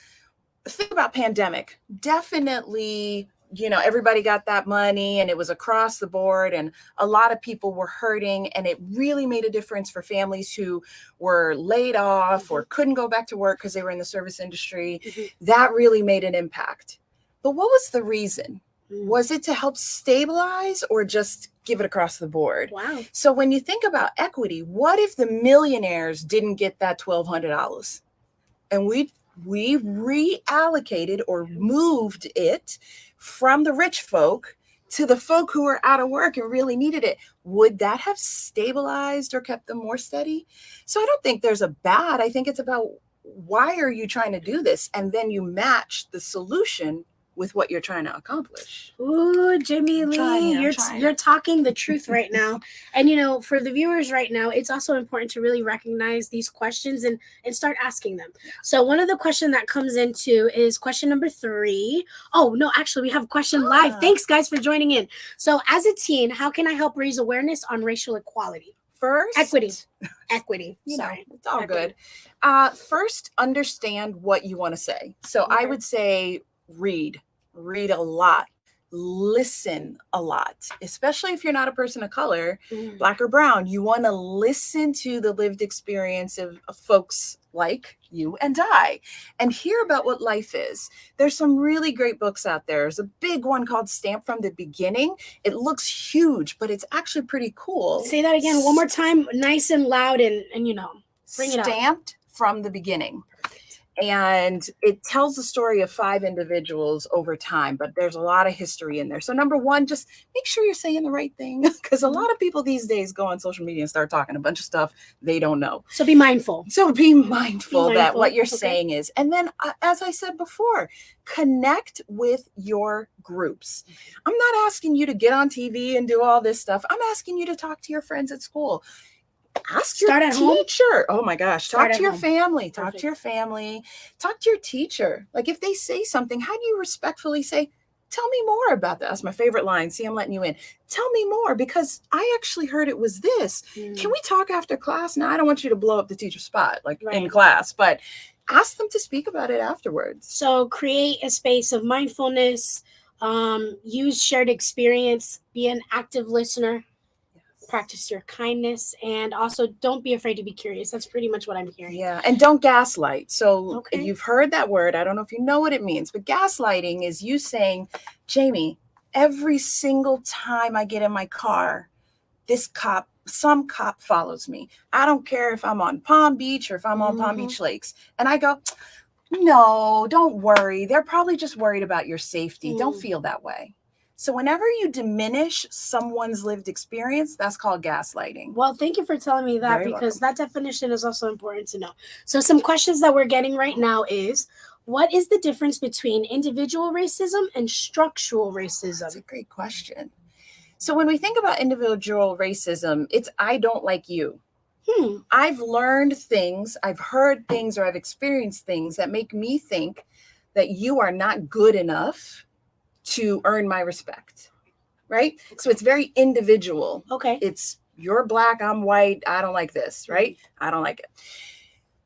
think about pandemic. Definitely, you know, everybody got that money and it was across the board and a lot of people were hurting, and it really made a difference for families who were laid off or couldn't go back to work because they were in the service industry. That really made an impact. But what was the reason? Was it to help stabilize or just give it across the board? Wow. So when you think about equity, what if the millionaires didn't get that $1,200 and we reallocated or moved it from the rich folk to the folk who were out of work and really needed it? Would that have stabilized or kept them more steady? So I don't think there's a bad. I think it's about why are you trying to do this? And then you match the solution with what you're trying to accomplish. Ooh, Jimmy Lee, you're talking the truth right now. And you know, for the viewers right now, it's also important to really recognize these questions and start asking them. So one of the questions that comes into is question number 3. Oh, no, actually we have a question live. Thanks guys for joining in. So as a teen, how can I help raise awareness on racial equality? First, Equity. You know, Sorry. it's all Equity. good. First, understand what you want to say. So I would say read a lot, listen a lot, especially if you're not a person of color, Black or brown. You want to listen to the lived experience of folks like you and I and hear about what life is. There's some really great books out there. There's a big one called Stamped from the Beginning. It looks huge, but it's actually pretty cool. Say that again one more time, nice and loud, and you know, bring it up. Stamped from the Beginning. And it tells the story of 5 individuals over time, but there's a lot of history in there. So number 1, just make sure you're saying the right thing, because a lot of people these days go on social media and start talking a bunch of stuff they don't know. So be mindful. Be mindful that what you're Okay. saying is. And then, as I said before, connect with your groups. I'm not asking you to get on TV and do all this stuff. I'm asking you to talk to your friends at school. Ask your Start at home? teacher. Oh my gosh. Start Talk at to your home. family. Talk Perfect. to your family. Talk to your teacher. Like if they say something, how do you respectfully say, tell me more about that? That's my favorite line. See, I'm letting you in. Tell me more, because I actually heard it was this. Can we talk after class? Now, I don't want you to blow up the teacher's spot like in class, but ask them to speak about it afterwards. So create a space of mindfulness, use shared experience, be an active listener, practice your kindness, and also don't be afraid to be curious. That's pretty much what I'm hearing. Yeah, and don't gaslight. So you've heard that word. I don't know if you know what it means, but gaslighting is you saying, Jamie, every single time I get in my car, some cop follows me. I don't care if I'm on Palm Beach or if I'm on Palm Beach Lakes. And I go, no, don't worry. They're probably just worried about your safety. Don't feel that way. So whenever you diminish someone's lived experience, that's called gaslighting. Well, thank you for telling me that, Very because that definition is also important to know. So some questions that we're getting right now is, what is the difference between individual racism and structural racism? That's a great question. So when we think about individual racism, it's I don't like you. I've learned things, I've heard things, or I've experienced things that make me think that you are not good enough to earn my respect, right? So it's very individual. Okay. It's you're Black, I'm white, I don't like this, right? I don't like it.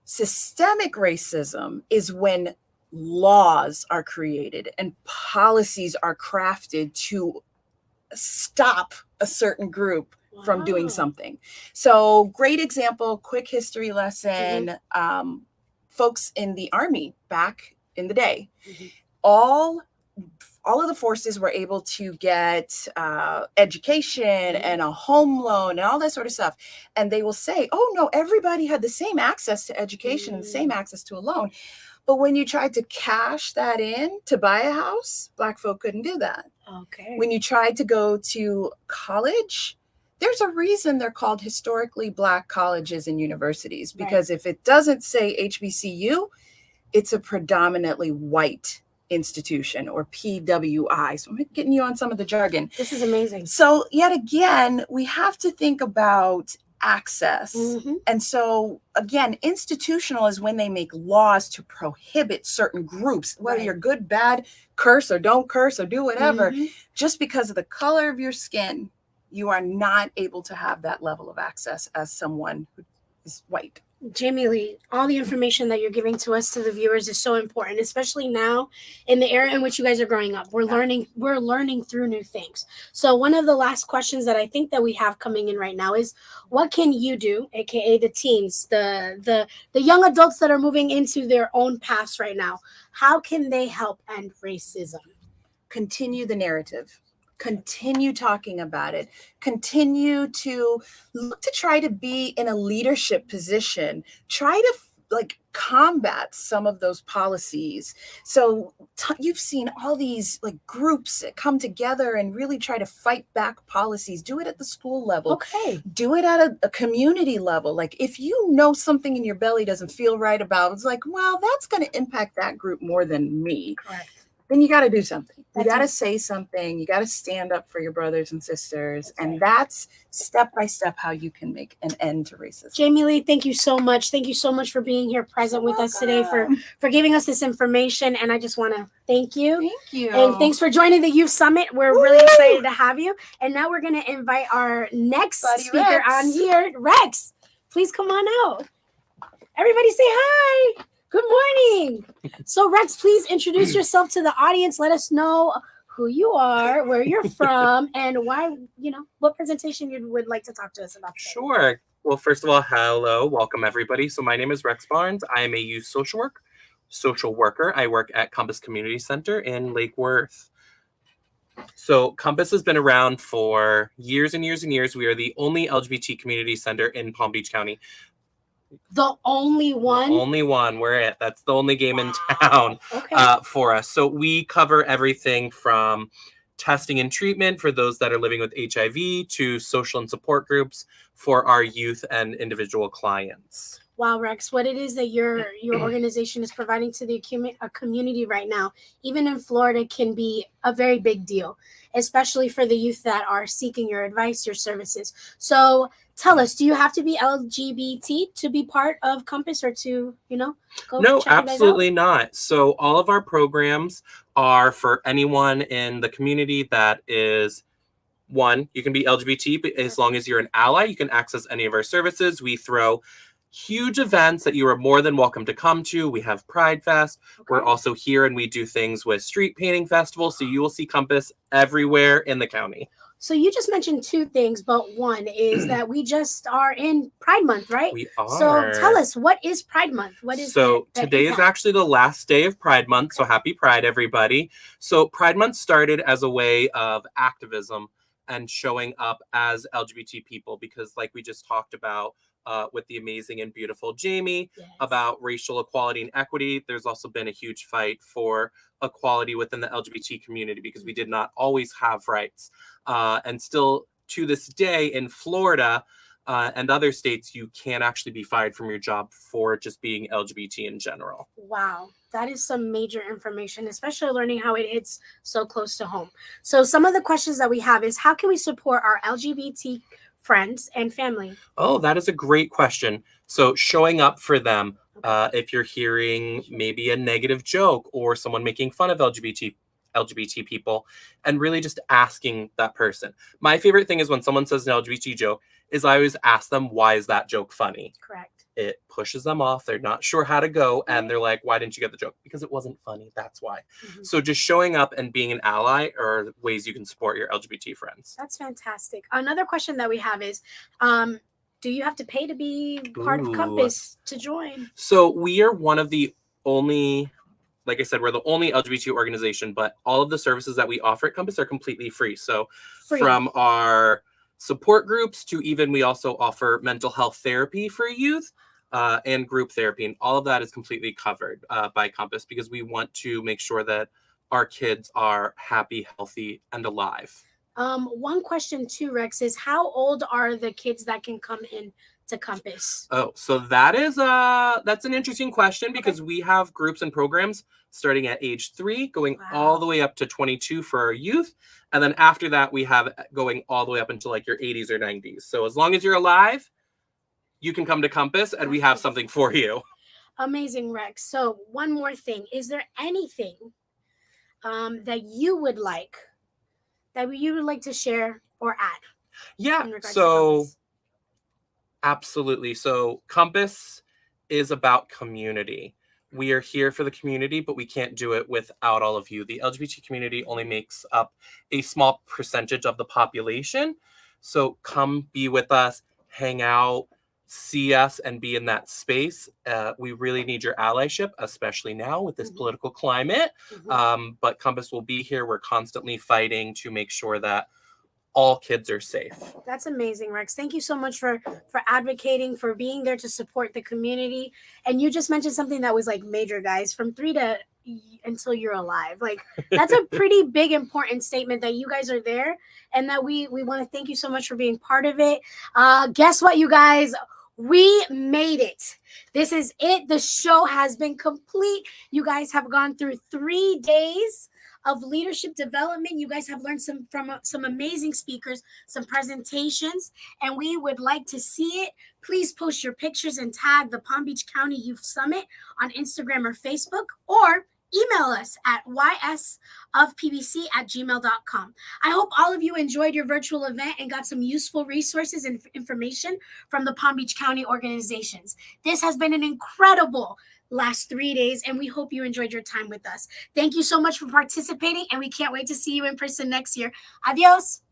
Systemic racism is when laws are created and policies are crafted to stop a certain group from doing something. So great example, quick history lesson. Folks in the Army back in the day, all all of the forces were able to get education and a home loan and all that sort of stuff. And they will say, oh, no, everybody had the same access to education and the same access to a loan. But when you tried to cash that in to buy a house, Black folk couldn't do that. Okay. When you tried to go to college, there's a reason they're called historically Black colleges and universities, because if it doesn't say HBCU, it's a predominantly white institution, or PWI. So I'm getting you on some of the jargon. This is amazing. So yet again, we have to think about access. And so again, institutional is when they make laws to prohibit certain groups, whether you're good, bad, curse or don't curse or do whatever, just because of the color of your skin, you are not able to have that level of access as someone who is white. Jamie Lee, all the information that you're giving to us, to the viewers, is so important, especially now in the era in which you guys are growing up. We're learning through new things. So one of the last questions that I think that we have coming in right now is, what can you do, aka the teens, the young adults that are moving into their own paths right now? How can they help end racism? Continue the narrative. Continue talking about it. Continue to look to try to be in a leadership position. Try to combat some of those policies. So you've seen all these groups that come together and really try to fight back policies. Do it at the school level. Okay. Do it at a community level. Like, if you know something in your belly doesn't feel right about, it's like, well, that's going to impact that group more than me. Correct. Then you got to do something. You got to say something. You got to stand up for your brothers and sisters. And that's step by step how you can make an end to racism. Jamie Lee, thank you so much. Thank you so much for being here present with us today, for giving us this information. And I just want to thank you. Thank you. And thanks for joining the Youth Summit. We're really excited to have you. And now we're going to invite our next speaker Rex on here. Rex, please come on out. Everybody say hi. Good morning. So Rex, please introduce yourself to the audience. Let us know who you are, where you're from, and why, what presentation you would like to talk to us about today. Sure. Well, first of all, hello. Welcome, everybody. So my name is Rex Barnes. I am a youth social worker. I work at Compass Community Center in Lake Worth. So Compass has been around for years and years and years. We are the only LGBT community center in Palm Beach County. The only one? The only one. We're it. That's the only game in town for us. So we cover everything from testing and treatment for those that are living with HIV to social and support groups for our youth and individual clients. Wow, Rex, what it is that your organization is providing to the community right now, even in Florida, can be a very big deal, especially for the youth that are seeking your advice, your services. So tell us, do you have to be LGBT to be part of Compass, or to, go No, check absolutely not. So all of our programs are for anyone in the community that is, one, you can be LGBT, but as long as you're an ally, you can access any of our services. We throw huge events that you are more than welcome to come to. We have Pride Fest. We're also here, and we do things with street painting festivals. So you will see Compass everywhere in the county. So you just mentioned two things, but one is that we just are in Pride Month, right? We are. So tell us, what is Pride Month? What is today is actually the last day of Pride Month. So happy Pride, everybody. So Pride Month started as a way of activism and showing up as LGBT people, because like we just talked about, with the amazing and beautiful Jamie about racial equality and equity. There's also been a huge fight for equality within the LGBT community, because we did not always have rights. And still to this day in Florida and other states, you can actually be fired from your job for just being LGBT in general. Wow. That is some major information, especially learning how it hits so close to home. So some of the questions that we have is, how can we support our LGBT friends and family? Oh, that is a great question. So showing up for them, if you're hearing maybe a negative joke or someone making fun of LGBT people, and really just asking that person. My favorite thing is when someone says an LGBT joke is I always ask them, why is that joke funny? Correct. It pushes them off. They're not sure how to go. And they're like, why didn't you get the joke? Because it wasn't funny. That's why. So just showing up and being an ally are ways you can support your LGBT friends. That's fantastic. Another question that we have is, do you have to pay to be part of Compass to join? So we are one of the only like I said, we're the only LGBT organization, but all of the services that we offer at Compass are completely free. So from our support groups to even we also offer mental health therapy for youth and group therapy. And all of that is completely covered by Compass because we want to make sure that our kids are happy, healthy, and alive. One question too, Rex, is how old are the kids that can come in to Compass? Oh, so that's an interesting question because we have groups and programs starting at age 3, going all the way up to 22 for our youth. And then after that, we have going all the way up into like your 80s or 90s. So as long as you're alive, you can come to Compass and we have something for you. Amazing, Rex. So one more thing. Is there anything that you would like to share or add? Yeah, so absolutely. So Compass is about community. We are here for the community, but we can't do it without all of you. The LGBT community only makes up a small percentage of the population. So come be with us, hang out, see us, and be in that space. We really need your allyship, especially now with this political climate. But Compass will be here. We're constantly fighting to make sure that all kids are safe. That's amazing, Rex. Thank you so much for advocating, for being there to support the community. And you just mentioned something that was like major, guys, from 3 to until you're alive. Like that's a pretty big, important statement that you guys are there and that we want to thank you so much for being part of it. Guess what, you guys? We made it. This is it. The show has been complete. You guys have gone through 3 days of leadership development. You guys have learned from some amazing speakers, some presentations, and we would like to see it. Please post your pictures and tag the Palm Beach County Youth Summit on Instagram or Facebook, or email us at ysofpbc@gmail.com. I hope all of you enjoyed your virtual event and got some useful resources and information from the Palm Beach County organizations. This has been an incredible last 3 days, and we hope you enjoyed your time with us. Thank you so much for participating, and we can't wait to see you in person next year. Adios.